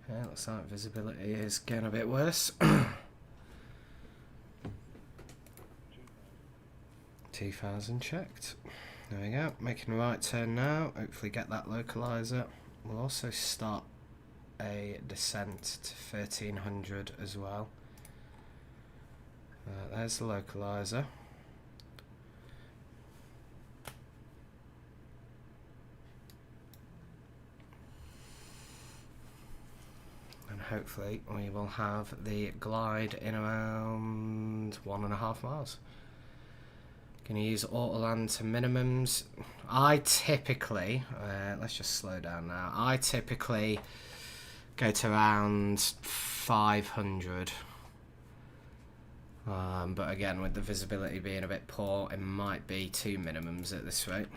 Yeah, looks like visibility is getting a bit worse. 2,000 checked. There we go, making a right turn now, hopefully get that localizer. We'll also start a descent to 1300 as well. There's the localizer. And hopefully we will have the glide in around 1.5 miles. Going to use autoland to minimums. I typically, let's just slow down now. I typically go to around 500. But again, with the visibility being a bit poor, it might be 2 minimums at this rate.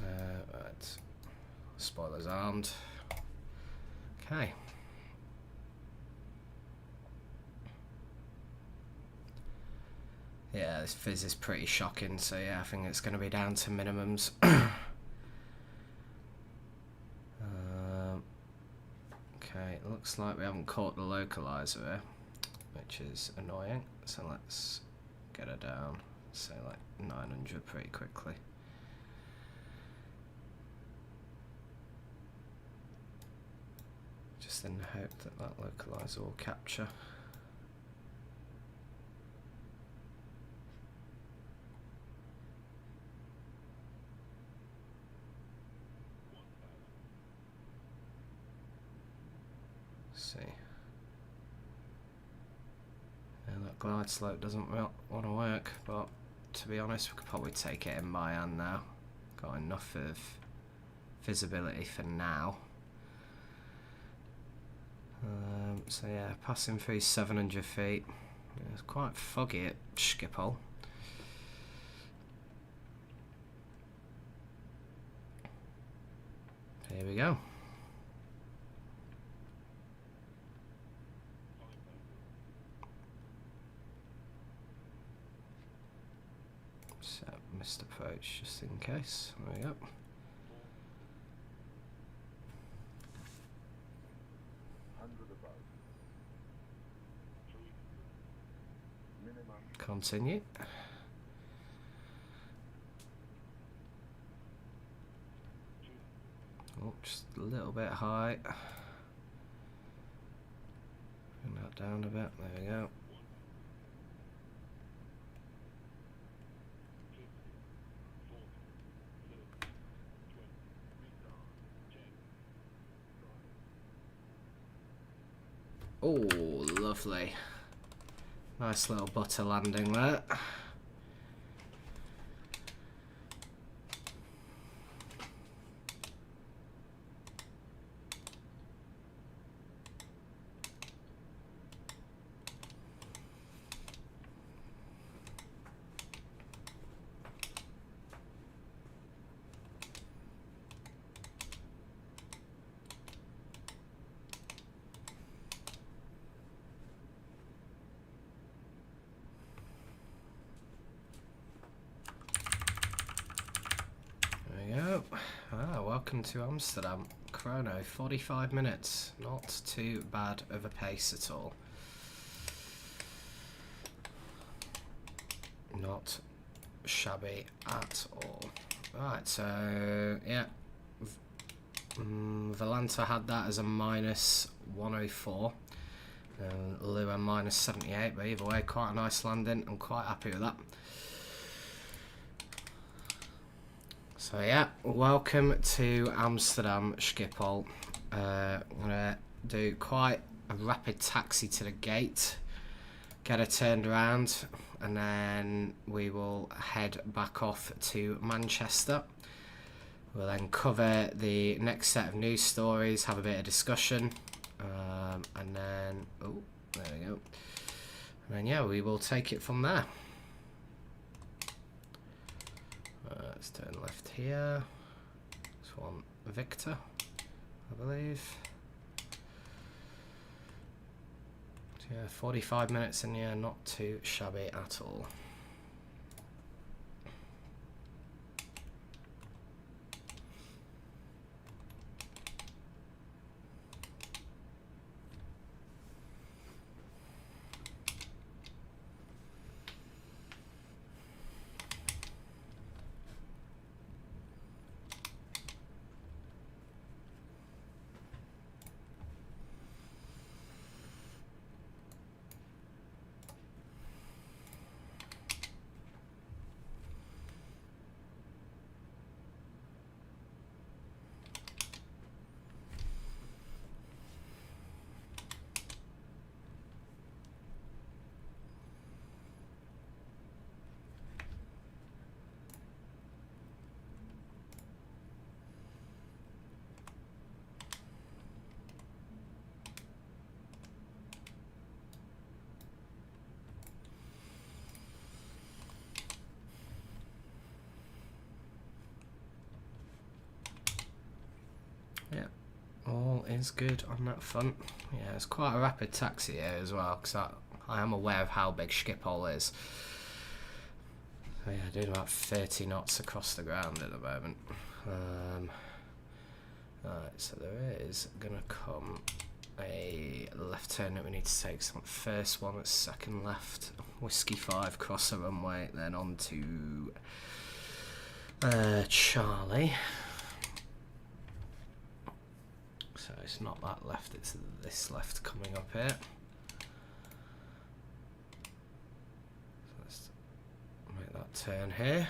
Right. Spoilers armed. Okay. Yeah, this fizz is pretty shocking, so yeah, I think it's going to be down to minimums. Okay, it looks like we haven't caught the localizer here, which is annoying, so let's get her down, say like 900 pretty quickly. Just in the hope that that localizer will capture. See. Yeah, that glide slope doesn't want to work, but to be honest, we could probably take it in by hand now. Got enough of visibility for now. So yeah, passing through 700 feet. Yeah, it's quite foggy at Schiphol. Here we go. So, missed approach just in case. There we go. Continue. Oh, just a little bit high. Bring that down a bit. There we go. Oh, lovely. Nice little butter landing there. Welcome to Amsterdam. Chrono 45 minutes. Not too bad of a pace at all. Not shabby at all. Right, so yeah, Valenta had that as a minus 104 and Lua minus 78, but either way, quite a nice landing. I'm quite happy with that. So yeah, welcome to Amsterdam Schiphol. I'm gonna do quite a rapid taxi to the gate, get her turned around, and then we will head back off to Manchester. We'll then cover the next set of news stories, have a bit of discussion, and then, oh, there we go. And then yeah, we will take it from there. Let's turn left here. This one, Victor, I believe. So yeah, 45 minutes in, yeah, not too shabby at all. Yeah, all is good on that front. Yeah, it's quite a rapid taxi here as well, because I am aware of how big Schiphol is. Oh yeah, doing about 30 knots across the ground at the moment. Right, so there is gonna come a left turn that we need to take. So first one at second left, Whiskey 5, cross the runway, then on to Charlie. So it's not that left, it's this left coming up here. So let's make that turn here.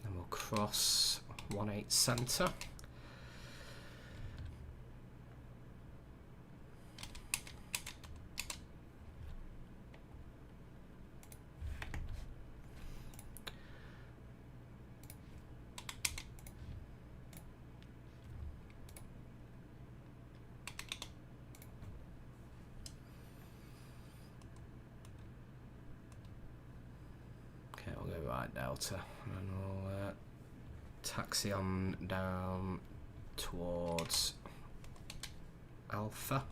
Then we'll cross 18 centre. Okay, we'll go right delta, and then we'll taxi on down towards Alpha.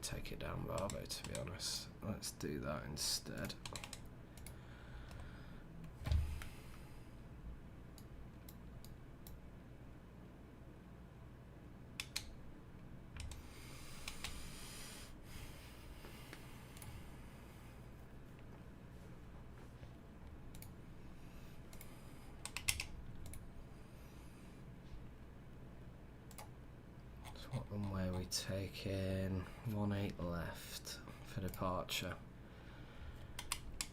Take it down Bravo, to be honest. Let's do that instead. What runway are we taking? 18 left for departure.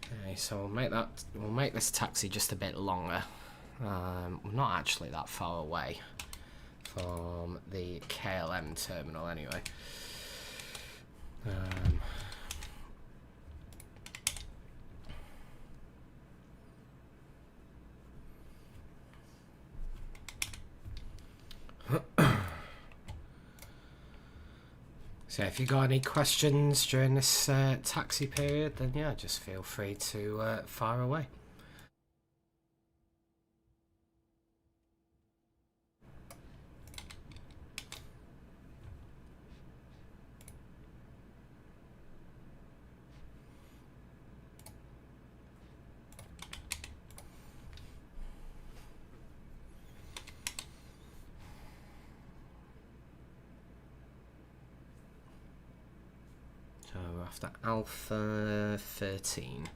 Okay, so we'll make this taxi just a bit longer. We're not actually that far away from the KLM terminal anyway. So if you got any questions during this taxi period, then yeah, just feel free to fire away. So we're after Alpha 13,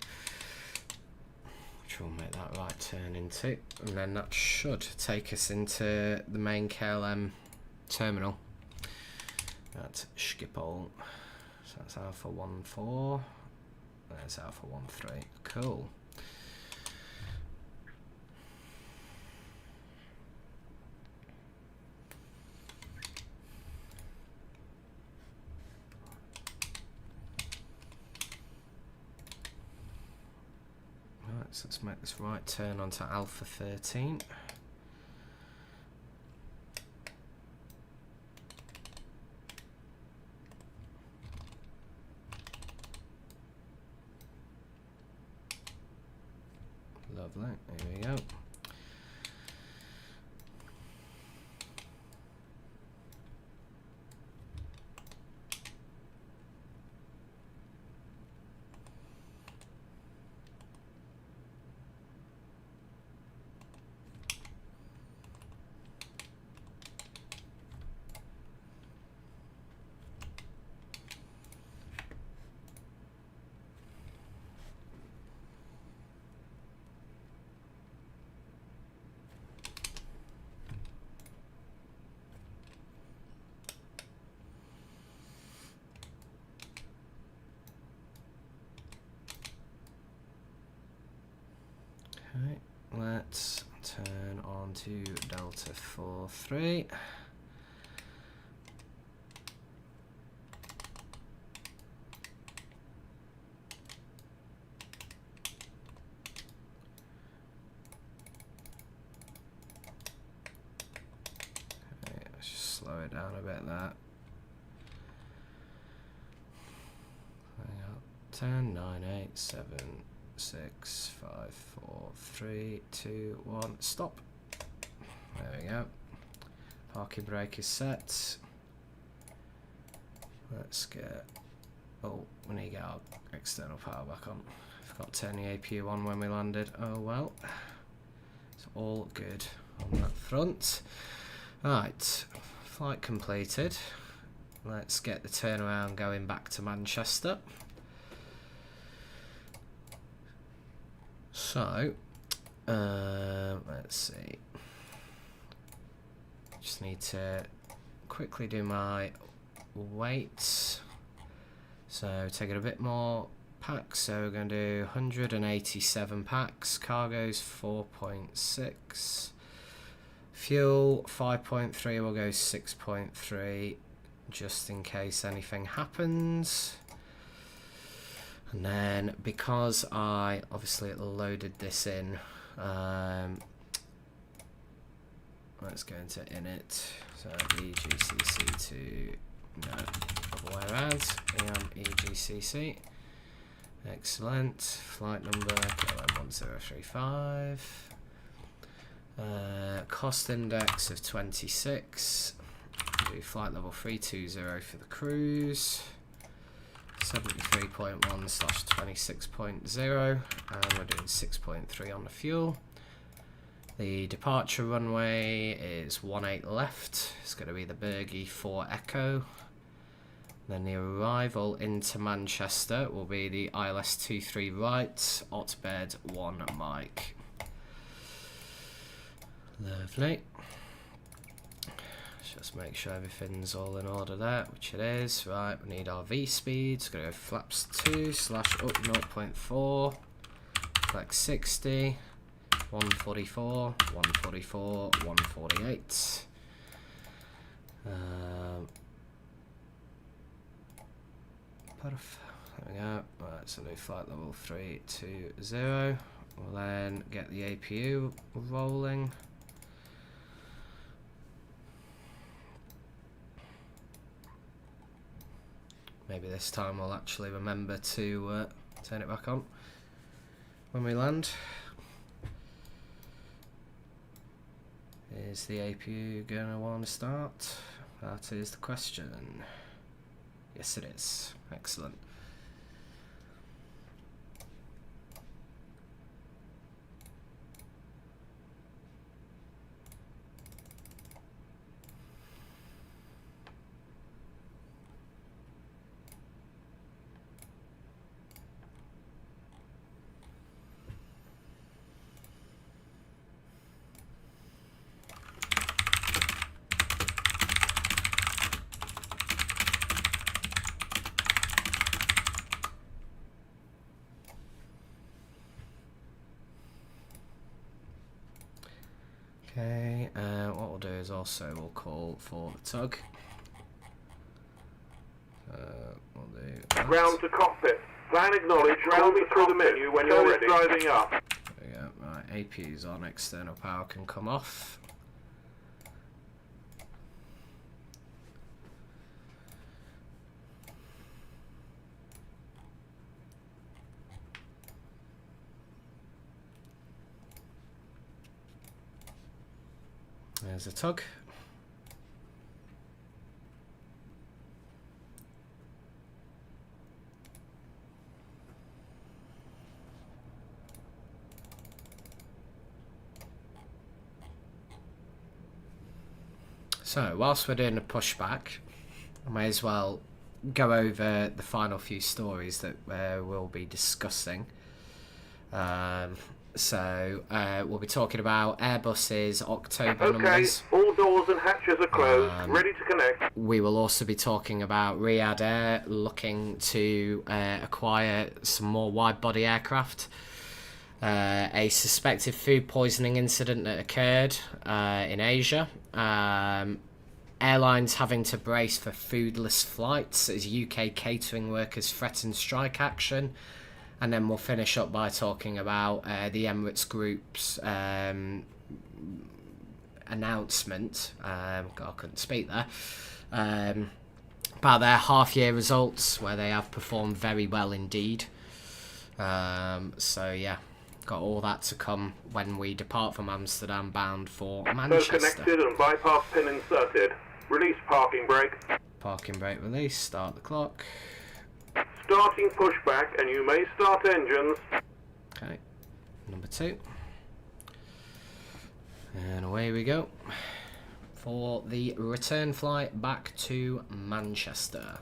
which we'll make that right turn into, and then that should take us into the main KLM terminal at Schiphol. So that's Alpha 14, there's Alpha 13, cool. So let's make this right turn onto Alpha 13. Lovely, there we go. Okay, let's turn on to Delta 43. slow it down a bit there. 10, 9, 8, 7, 6, 5, 4, 3, 2, 1, stop. There we go. Parking brake is set. Let's get... Oh, we need to get our external power back on. Forgot to turn the APU on when we landed. Oh well. It's all good on that front. Right, flight completed. Let's get the turnaround going back to Manchester. So, let's see. Just need to quickly do my weights. So, taking a bit more packs. So, we're going to do 187 packs. Cargo's 4.6. Fuel 5.3. We'll go 6.3 just in case anything happens. And then, because I obviously loaded this in, let's go into init. So EGCC to, no, other way around, EHAM-EGCC. Excellent. Flight number KLM1035. Cost index of 26. Do flight level 320 for the cruise. 73.1/26.0, and we're doing 6.3 on the fuel. The departure runway is 18 left. It's going to be the Bergie 4 Echo. Then the arrival into Manchester will be the ILS 23 right, Otbed 1 Mike. Lovely. Just make sure everything's all in order there, which it is. Right, we need our V speed. It's going to go flaps 2 / up 0.4, flex 60, 144, 144, 148. Perfect. There we go. Right, so do flight level 320. We'll then get the APU rolling. Maybe this time we'll actually remember to turn it back on when we land. Is the APU going to want to start? That is the question. Yes, it is. Excellent. Okay, what we'll do is also we'll call for the tug. We'll do that. Ground to cockpit. Plan acknowledge. Round me through the menu when you're ready. Driving up. There we go. Right, AP's on. External power can come off. There's a tug. So, whilst we're doing a pushback, I may as well go over the final few stories that we'll be discussing. We'll be talking about Airbus's October numbers. All doors and hatches are closed, ready to connect. We will also be talking about Riyadh Air looking to acquire some more wide-body aircraft. A suspected food poisoning incident that occurred in Asia. Airlines having to brace for foodless flights as UK catering workers threaten strike action. And then we'll finish up by talking about the Emirates Group's announcement. God, I couldn't speak there. About their half-year results, where they have performed very well indeed. So yeah, got all that to come when we depart from Amsterdam bound for Manchester. So connected and bypass pin inserted. Release parking brake. Parking brake release, start the clock. Starting pushback, and you may start engines. Okay, number 2. And away we go for the return flight back to Manchester.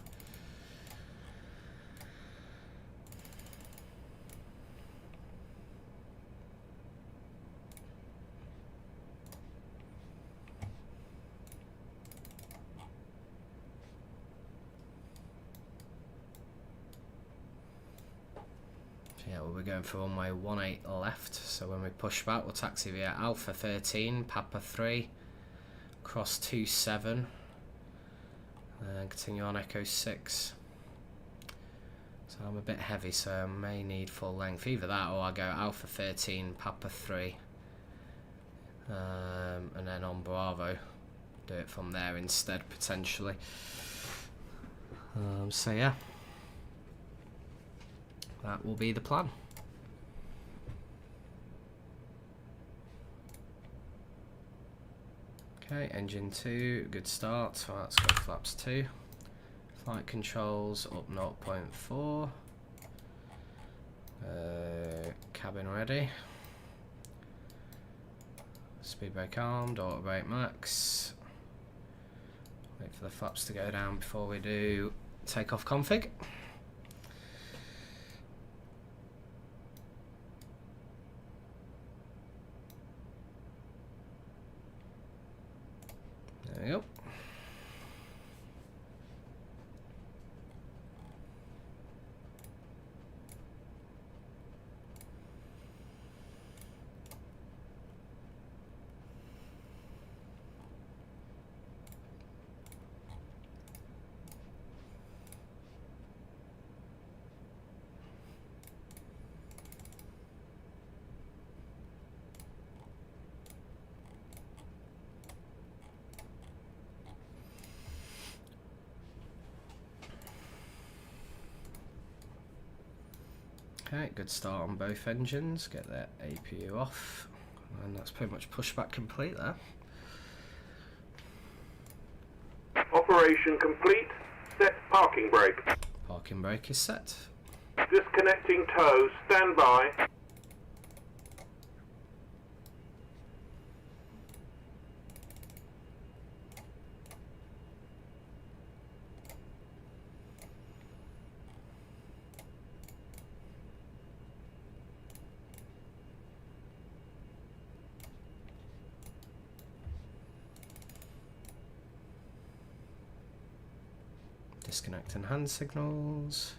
Yeah, well, we're going for runway 18 left, so when we push back we'll taxi via Alpha 13, Papa 3, cross 27, and continue on Echo 6. So I'm a bit heavy, so I may need full length, either that or I go Alpha 13, Papa 3, and then on Bravo, do it from there instead potentially. So yeah, that will be the plan. Okay, engine 2, good start. So let's go flaps 2. Flight controls up 0.4. Cabin ready. Speed brake armed, auto brake max. Wait for the flaps to go down before we do takeoff config. There we go. Okay, good start on both engines. Get that APU off, and that's pretty much pushback complete there. Operation complete. Set parking brake. Parking brake is set. Disconnecting tow. Stand by. Disconnecting hand signals.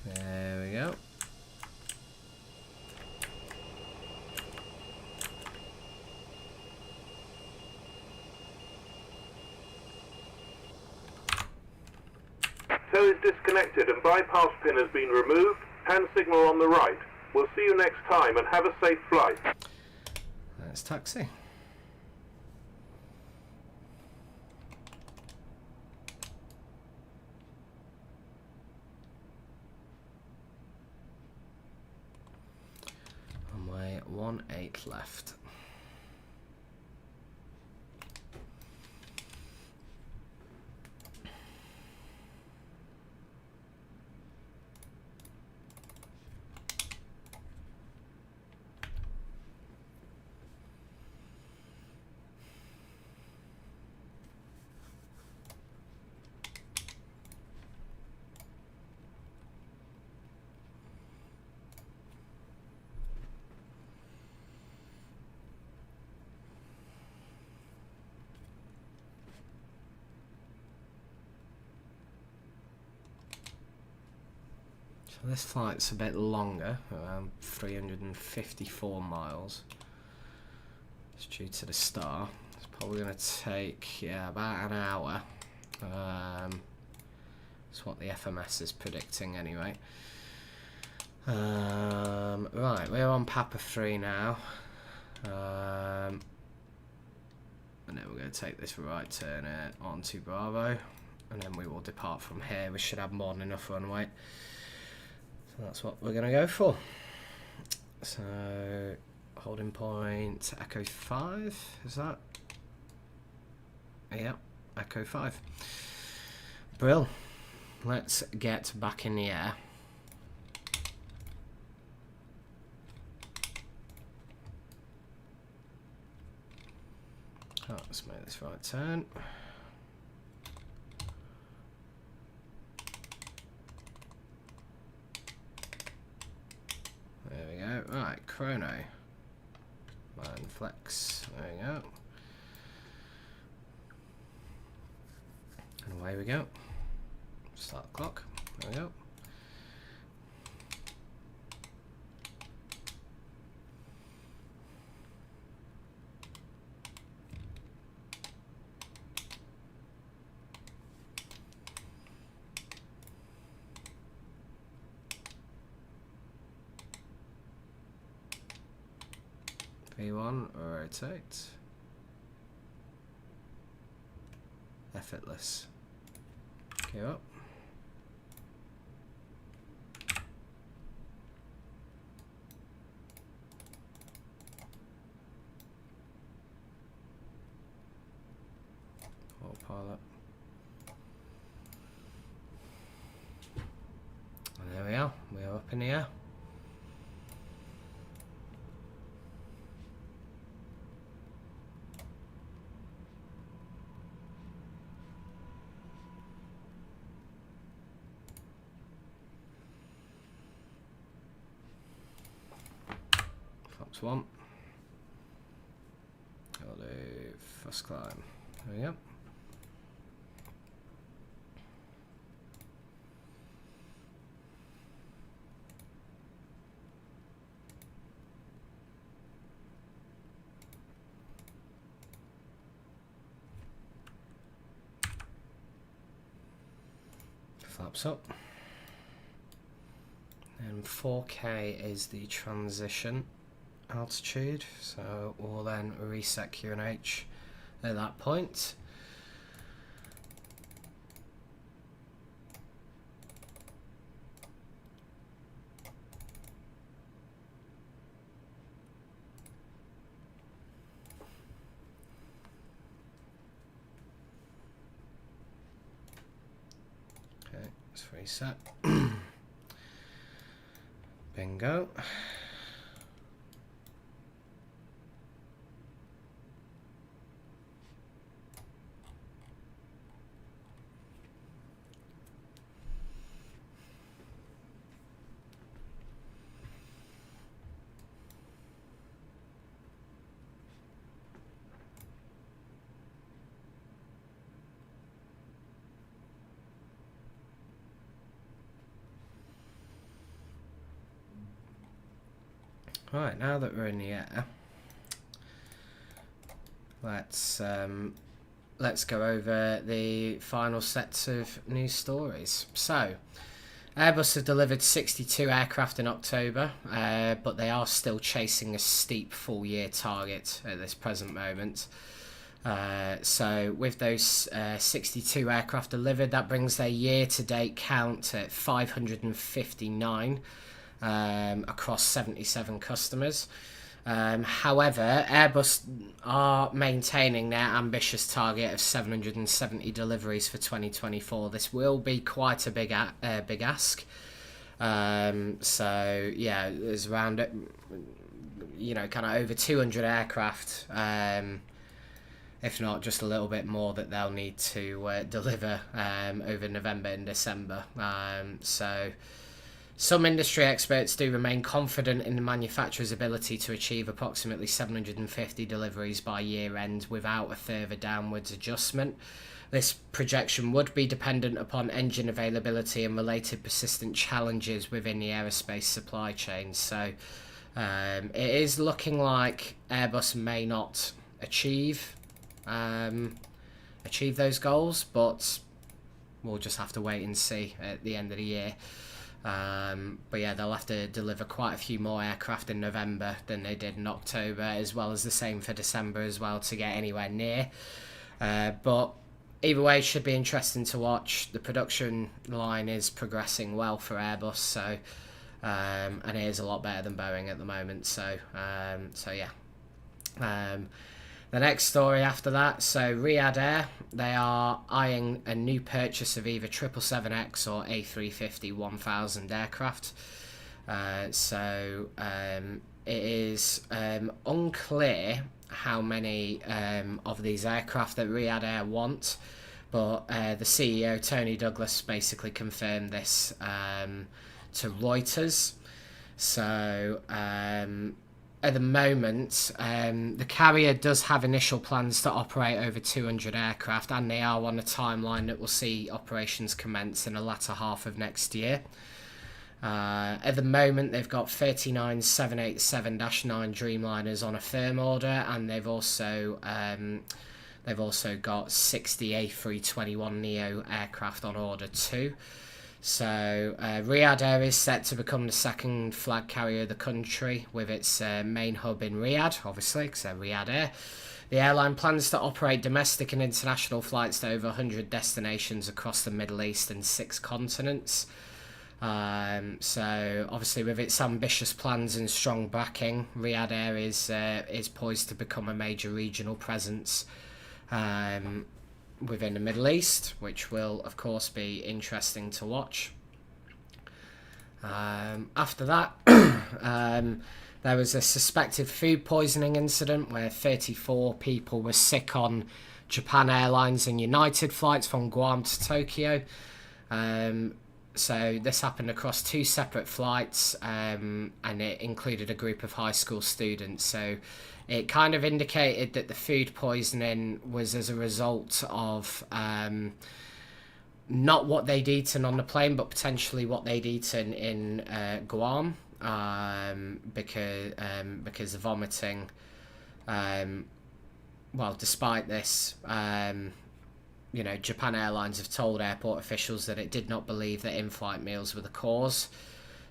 There we go. Tow is disconnected and bypass pin has been removed. Hand signal on the right. We'll see you next time and have a safe flight. That's taxi. Runway 18 left. So this flight's a bit longer, around 354 miles. It's due to the star. It's probably going to take, yeah, about an hour. That's what the FMS is predicting anyway. Right, we're on Papa 3 now. And then we're going to take this right turn onto Bravo, and then we will depart from here. We should have more than enough runway. So that's what we're going to go for. So, holding point, Echo 5, is that? Yeah, Echo 5. Brill. Let's get back in the air. Oh, let's make this right turn. There we go. Right, chrono. Line flex. There we go. And away we go. Start the clock. There we go. V1, rotate. Effortless. Go up. Autopilot. And there we are. We are up in the air. Flaps 1. I'll do first climb. There we go. Flaps up. And 4K is the transition altitude, so we'll then reset QNH at that point. Okay, let's reset. Bingo. Right, now that we're in the air, let's go over the final sets of news stories. So, Airbus have delivered 62 aircraft in October, but they are still chasing a steep full-year target at this present moment. So, with those 62 aircraft delivered, that brings their year-to-date count at 559. Across 77 customers. However, Airbus are maintaining their ambitious target of 770 deliveries for 2024. This will be quite a big ask. So yeah, there's around kind of over 200 aircraft, if not just a little bit more, that they'll need to deliver over November and December. So some industry experts do remain confident in the manufacturer's ability to achieve approximately 750 deliveries by year end without a further downwards adjustment. This projection would be dependent upon engine availability and related persistent challenges within the aerospace supply chain. So it is looking like Airbus may not achieve those goals, but we'll just have to wait and see at the end of the year. But yeah, they'll have to deliver quite a few more aircraft in November than they did in October, as well as the same for December as well, to get anywhere near. But either way, it should be interesting to watch. The production line is progressing well for Airbus, so and it is a lot better than Boeing at the moment. So yeah. The next story after that, so Riyadh Air, they are eyeing a new purchase of either 777X or A350 1000 aircraft. It is unclear how many of these aircraft that Riyadh Air want, but the CEO, Tony Douglas, basically confirmed this to Reuters. So at the moment, the carrier does have initial plans to operate over 200 aircraft, and they are on a timeline that will see operations commence in the latter half of next year. At the moment, they've got 39 787-9 Dreamliners on a firm order, and they've also got 60 A321neo aircraft on order too. So Riyadh Air is set to become the second flag carrier of the country, with its main hub in Riyadh, obviously, because they're Riyadh Air. The airline plans to operate domestic and international flights to over 100 destinations across the Middle East and 6 continents. So obviously, with its ambitious plans and strong backing, Riyadh Air is poised to become a major regional presence within the Middle East, which will of course be interesting to watch. After that, there was a suspected food poisoning incident where 34 people were sick on Japan Airlines and United flights from Guam to Tokyo. So this happened across 2 separate flights, and it included a group of high school students. So it kind of indicated that the food poisoning was as a result of not what they'd eaten on the plane, but potentially what they'd eaten in Guam, because the vomiting. Despite this, Japan Airlines have told airport officials that it did not believe that in-flight meals were the cause.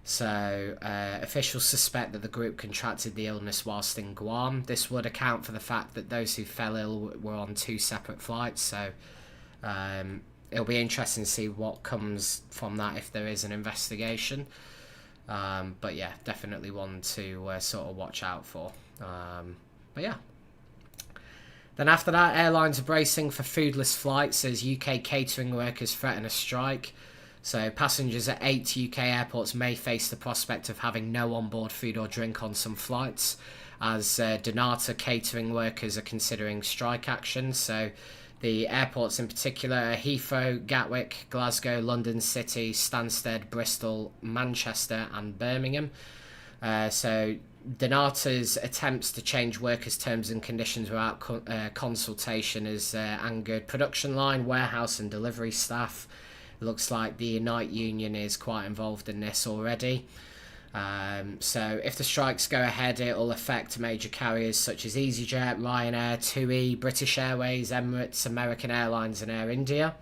So officials suspect that the group contracted the illness whilst in Guam. This would account for the fact that those who fell ill were on 2 separate flights. So it'll be interesting to see what comes from that if there is an investigation. But yeah, definitely one to sort of watch out for. But yeah. Then after that, airlines are bracing for foodless flights as UK catering workers threaten a strike. So passengers at 8 UK airports may face the prospect of having no onboard food or drink on some flights, as Donata catering workers are considering strike action. So the airports in particular are Heathrow, Gatwick, Glasgow, London City, Stansted, Bristol, Manchester and Birmingham. So Donata's attempts to change workers' terms and conditions without consultation has angered production line, warehouse and delivery staff. It looks like the Unite Union is quite involved in this already. So if the strikes go ahead, it will affect major carriers such as EasyJet, Ryanair, TUI, British Airways, Emirates, American Airlines and Air India.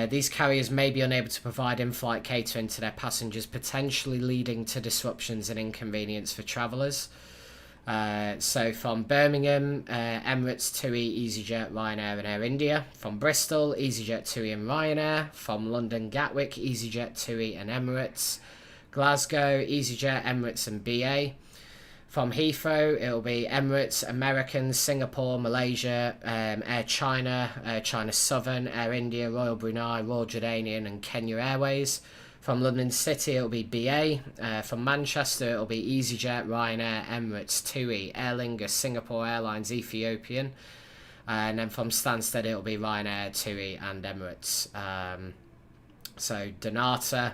These carriers may be unable to provide in-flight catering to their passengers, potentially leading to disruptions and inconvenience for travellers. So from Birmingham, Emirates, TUI, EasyJet, Ryanair and Air India. From Bristol, EasyJet, TUI and Ryanair. From London, Gatwick, EasyJet, TUI and Emirates. Glasgow, EasyJet, Emirates and BA. From Heathrow, it'll be Emirates, American, Singapore, Malaysia, Air China, China Southern, Air India, Royal Brunei, Royal Jordanian and Kenya Airways. From London City, it'll be BA. From Manchester, it'll be EasyJet, Ryanair, Emirates, TUI, Aer Lingus, Singapore Airlines, Ethiopian. And then from Stansted, it'll be Ryanair, TUI and Emirates. So Donata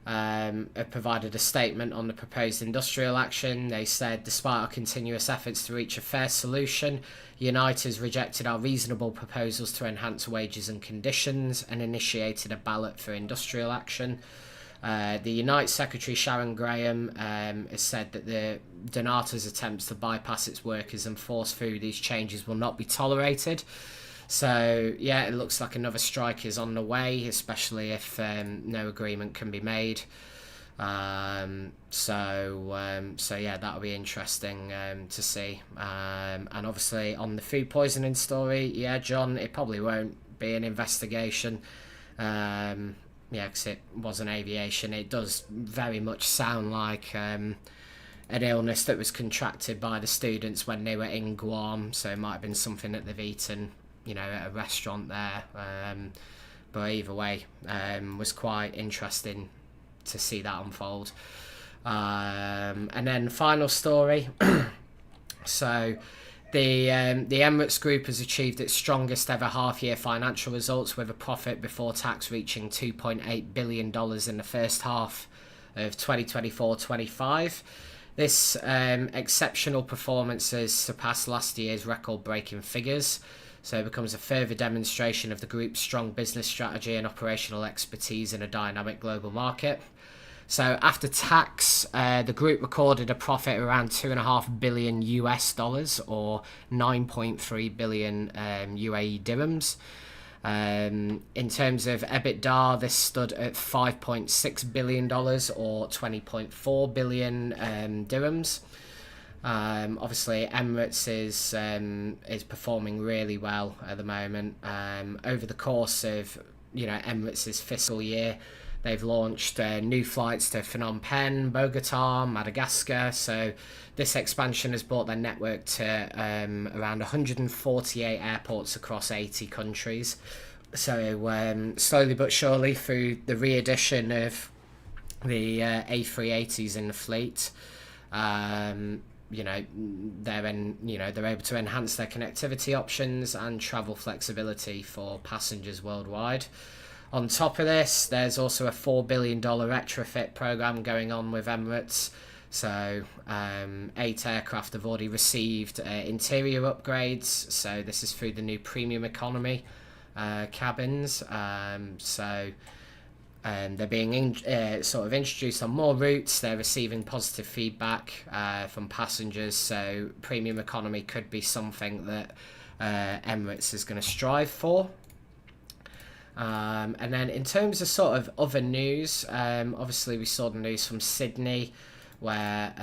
have provided a statement on the proposed industrial action. They said, despite our continuous efforts to reach a fair solution, Unite has rejected our reasonable proposals to enhance wages and conditions and initiated a ballot for industrial action. The Unite Secretary Sharon Graham has said that the Donata's attempts to bypass its workers and force through these changes will not be tolerated. So yeah, it looks like another strike is on the way, especially if no agreement can be made. So yeah, that'll be interesting to see. And obviously on the food poisoning story, yeah, John, it probably won't be an investigation. Yeah, because it wasn't aviation. It does very much sound like an illness that was contracted by the students when they were in Guam. So it might have been something that they've eaten, at a restaurant there. But either way, was quite interesting to see that unfold. And then final story. So the Emirates Group has achieved its strongest ever half-year financial results, with a profit before tax reaching $2.8 billion in the first half of 2024-25. This exceptional performance has surpassed last year's record-breaking figures, so it becomes a further demonstration of the group's strong business strategy and operational expertise in a dynamic global market. So after tax, the group recorded a profit around $2.5 billion US, or 9.3 billion UAE dirhams. In terms of EBITDA, this stood at $5.6 billion, or 20.4 billion dirhams. Obviously, Emirates is performing really well at the moment. Over the course of Emirates' fiscal year, they've launched new flights to Phnom Penh, Bogota, Madagascar. So this expansion has brought their network to around 148 airports across 80 countries. So slowly but surely, through the re-edition of the A380s in the fleet, they're able to enhance their connectivity options and travel flexibility for passengers worldwide. On top of this, there's also a $4 billion retrofit program going on with Emirates. So 8 aircraft have already received interior upgrades. So this is through the new premium economy cabins. They're being introduced on more routes. They're receiving positive feedback from passengers. So premium economy could be something that Emirates is going to strive for. And then in terms of sort of other news, obviously we saw the news from Sydney, where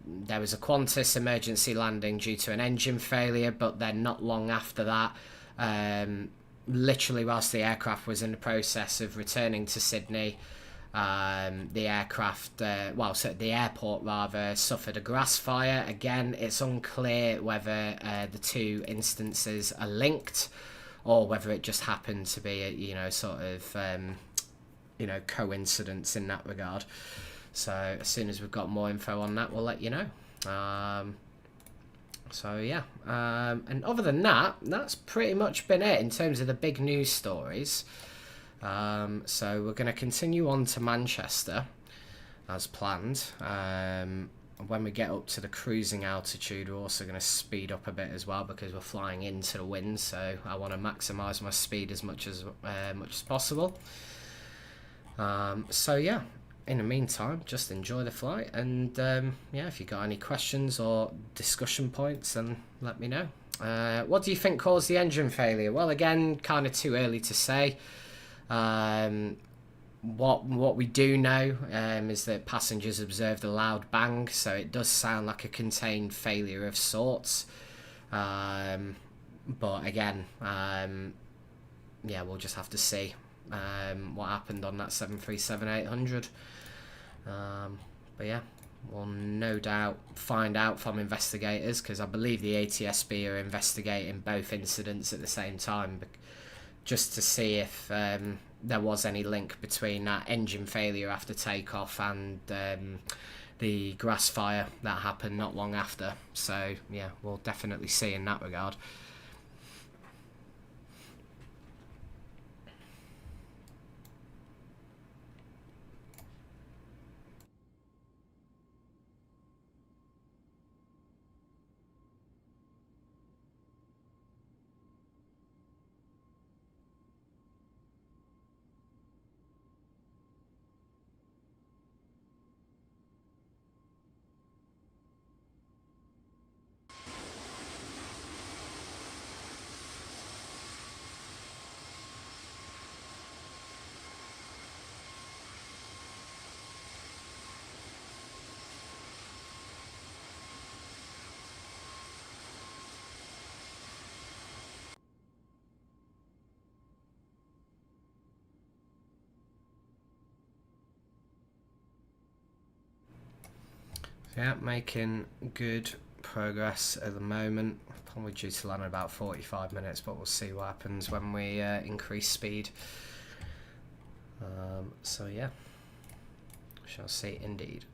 there was a Qantas emergency landing due to an engine failure, but then not long after that, literally whilst the aircraft was in the process of returning to Sydney, the airport rather suffered a grass fire. Again, it's unclear whether the two instances are linked, or whether it just happened to be a coincidence in that regard. So as soon as we've got more info on that, we'll let you know. And other than that, that's pretty much been it in terms of the big news stories. So we're going to continue on to Manchester as planned. When we get up to the cruising altitude, we're also going to speed up a bit as well, because we're flying into the wind, so I want to maximise my speed as much as possible. In the meantime, just enjoy the flight, and if you got any questions or discussion points, then let me know. What do you think caused the engine failure? Well, again, kind of too early to say. What we do know is that passengers observed a loud bang, so it does sound like a contained failure of sorts. But again, we'll just have to see what happened on that 737-800. We'll no doubt find out from investigators, because I believe the ATSB are investigating both incidents at the same time, just to see if there was any link between that engine failure after takeoff and the grass fire that happened not long after. So yeah, we'll definitely see in that regard. Yeah, making good progress at the moment. Probably due to land in about 45 minutes, but we'll see what happens when we increase speed. So yeah, shall see indeed.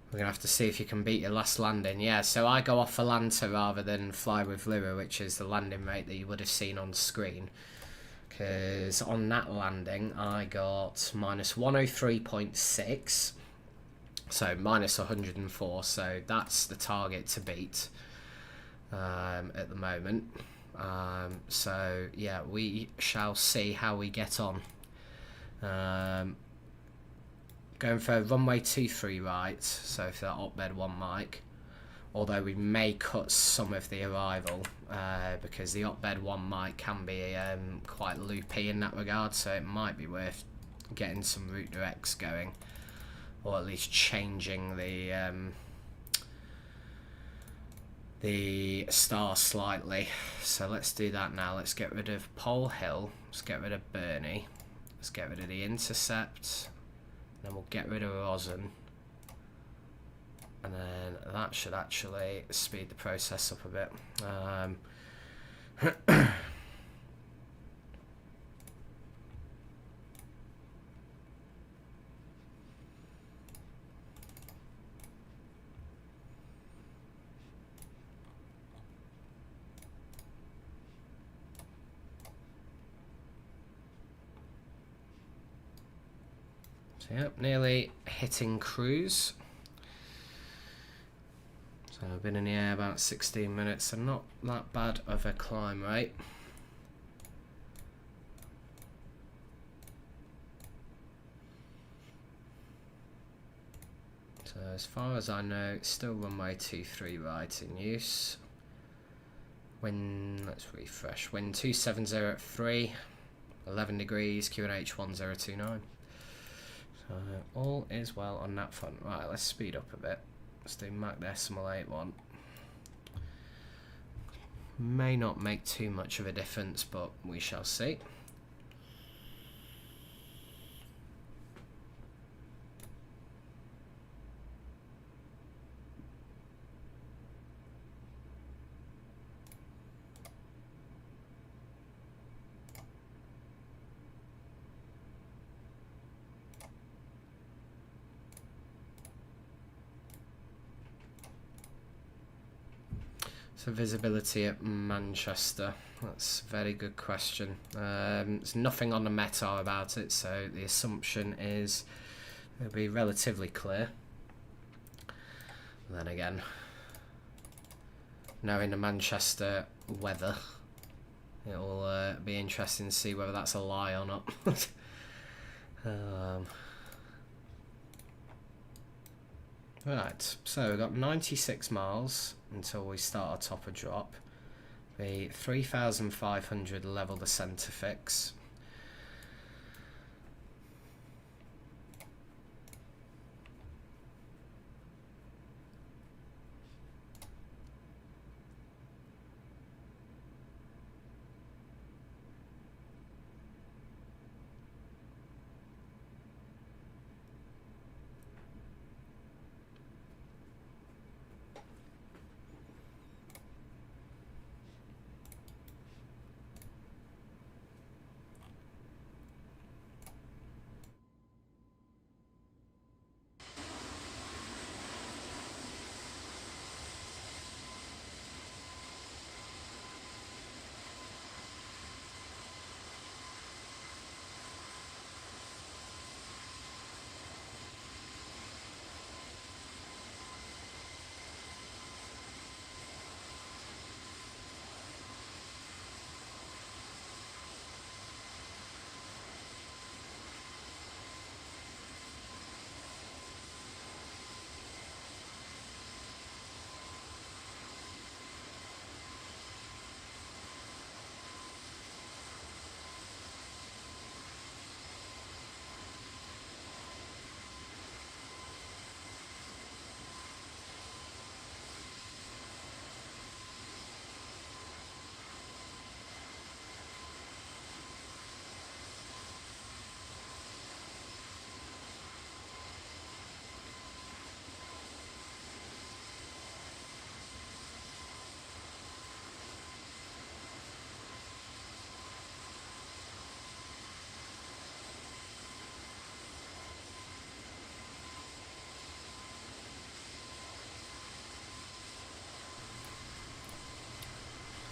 We're going to have to see if you can beat your last landing. Yeah, so I go off Atlanta rather than fly with Lua, which is the landing rate that you would have seen on screen. Because on that landing, I got minus 103.6. So minus 104. So that's the target to beat at the moment. So yeah, we shall see how we get on. Going for runway 23 right, so for that op bed 1 mic, although we may cut some of the arrival because the op bed 1 mic can be quite loopy in that regard, so it might be worth getting some route directs going, or at least changing the star slightly. So let's do that now. Let's get rid of Pole Hill, let's get rid of Bernie, let's get rid of the intercept. Then we'll get rid of Rosen, and then that should actually speed the process up a bit. So yep, nearly hitting cruise. So I've been in the air about 16 minutes, so not that bad of a climb rate. So as far as I know, it's still runway 23 right in use. Wind, let's refresh. Wind 270 at 3, 11 degrees, QNH 1029. So all is well on that front. Right, let's speed up a bit. Let's do Mach Decimal 81. May not make too much of a difference, but we shall see. So visibility at Manchester, that's a very good question. There's nothing on the METAR about it, so the assumption is it'll be relatively clear. And then again, knowing the Manchester weather, it'll be interesting to see whether that's a lie or not. Right, so we've got 96 miles until we start our topper drop. The 3,500 level the centre fix.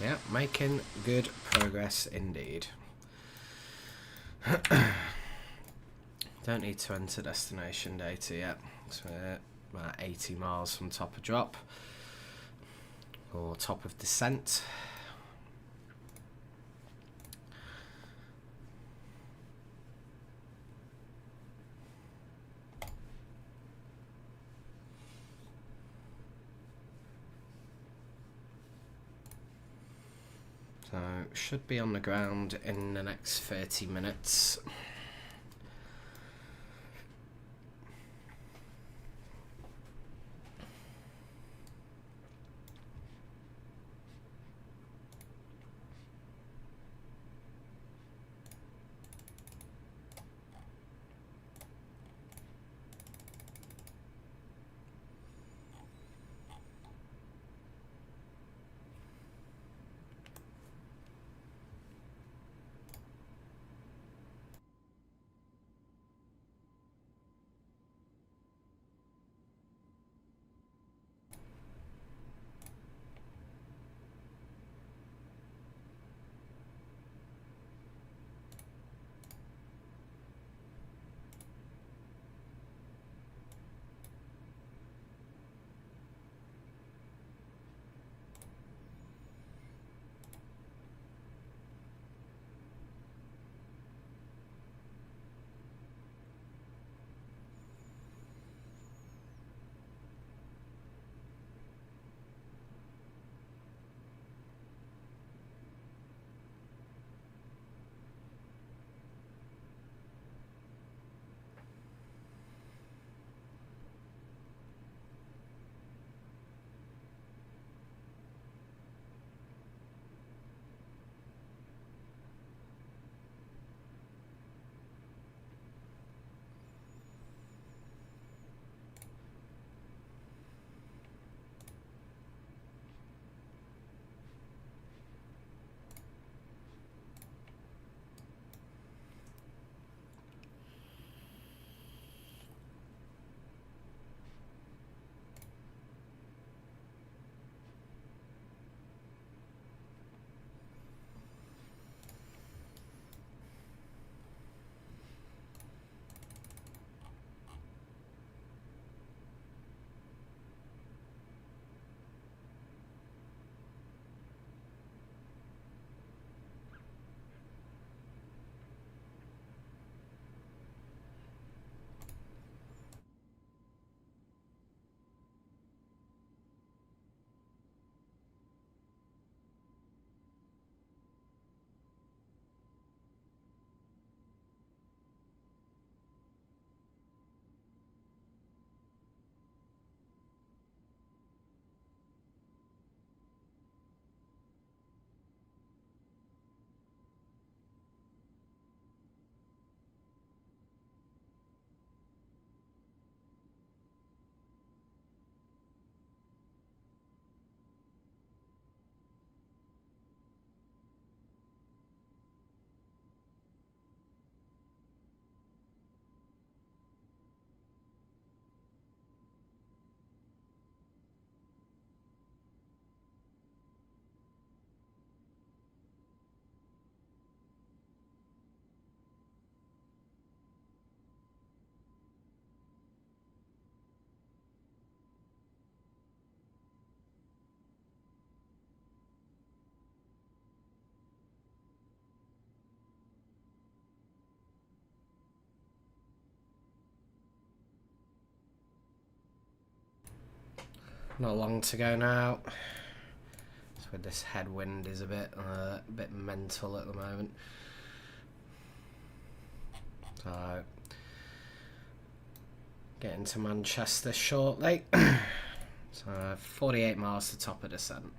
Yeah, making good progress indeed. Don't need to enter destination data yet. So about 80 miles from top of drop, or top of descent. So should be on the ground in the next 30 minutes. Not long to go now. So this headwind is a bit mental at the moment. So getting to Manchester shortly. So 48 miles to top of descent.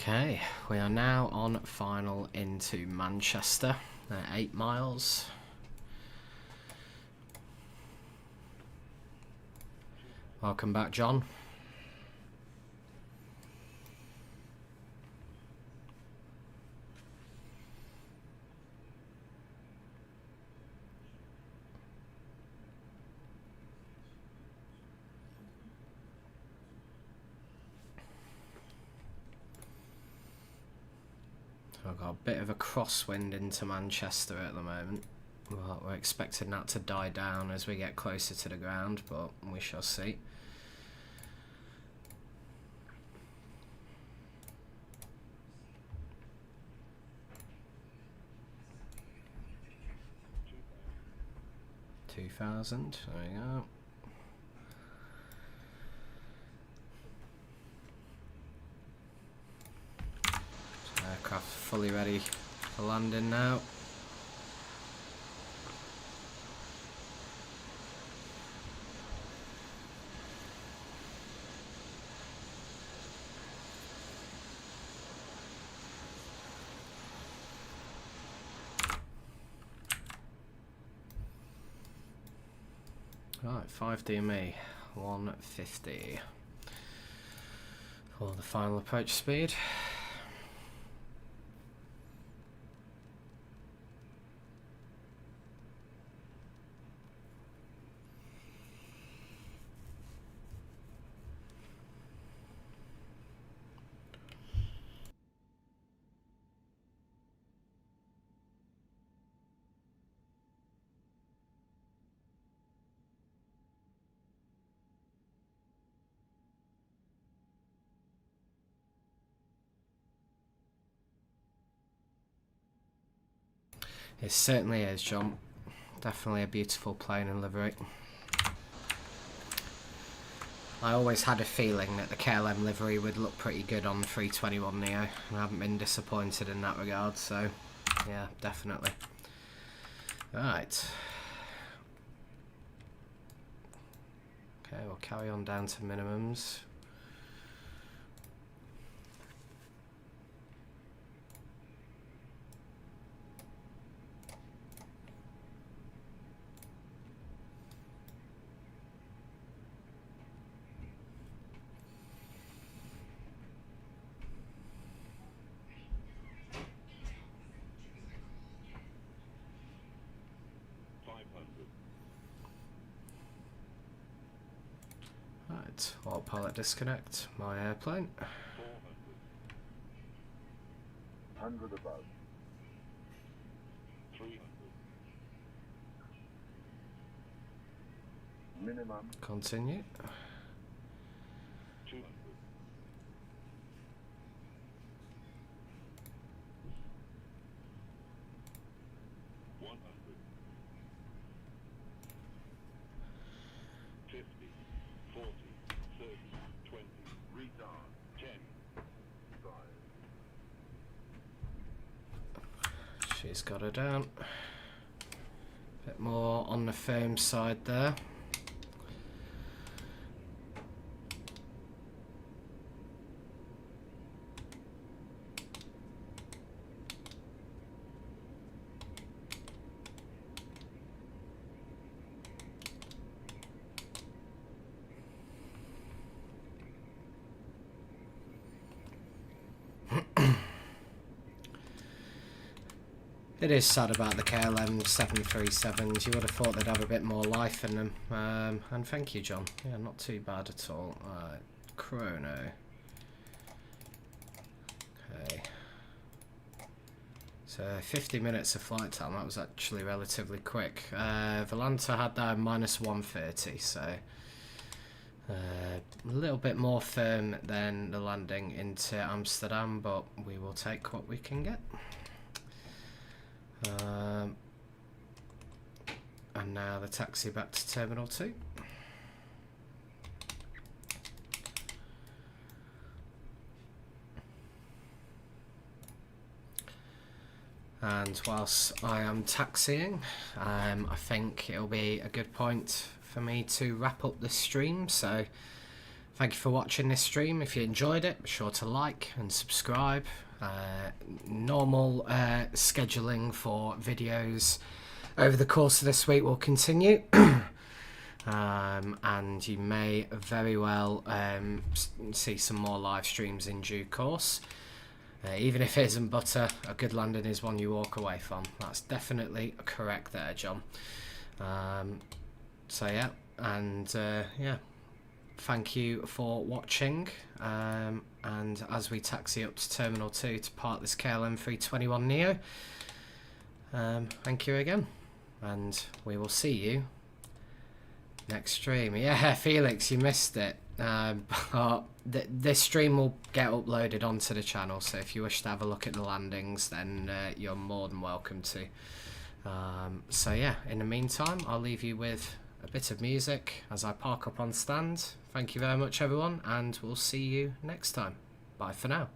Okay, we are now on final into Manchester at 8 miles. Welcome back, John. So I've got a bit of a crosswind into Manchester at the moment. Well, we're expecting that to die down as we get closer to the ground, but we shall see. There we go. Aircraft fully ready for landing now. Right, 5 DME, 150 for the final approach speed. It certainly is, John. Definitely a beautiful plane and livery. I always had a feeling that the KLM livery would look pretty good on the 321neo. I haven't been disappointed in that regard, so yeah, definitely. Right. Okay, we'll carry on down to minimums. Right, autopilot disconnect, my airplane. 100 above. 300. Minimum. Continue. 200. 100. 50. 40. 30. 20. Retard. 10. 5. She's got her down. Bit more on the firm side there. It is sad about the KLM 737s. You would have thought they'd have a bit more life in them. And thank you, John. Yeah, not too bad at all. Chrono. Okay. So 50 minutes of flight time. That was actually relatively quick. Volanta had that minus 130, so a little bit more firm than the landing into Amsterdam, but we will take what we can get. And now the taxi back to Terminal 2. And whilst I am taxiing, I think it'll be a good point for me to wrap up the stream. So thank you for watching this stream. If you enjoyed it, be sure to like and subscribe. Normal scheduling for videos over the course of this week will continue. And you may very well see some more live streams in due course. Even if it isn't butter, a good landing is one you walk away from. That's definitely correct there, John. So yeah, and yeah, thank you for watching. And as we taxi up to Terminal 2 to park this KLM 321 Neo, thank you again, and we will see you next stream. Yeah, Felix, you missed it. But this stream will get uploaded onto the channel, so if you wish to have a look at the landings, then you're more than welcome to. So yeah, in the meantime, I'll leave you with a bit of music as I park up on stand. Thank you very much, everyone, and we'll see you next time. Bye for now.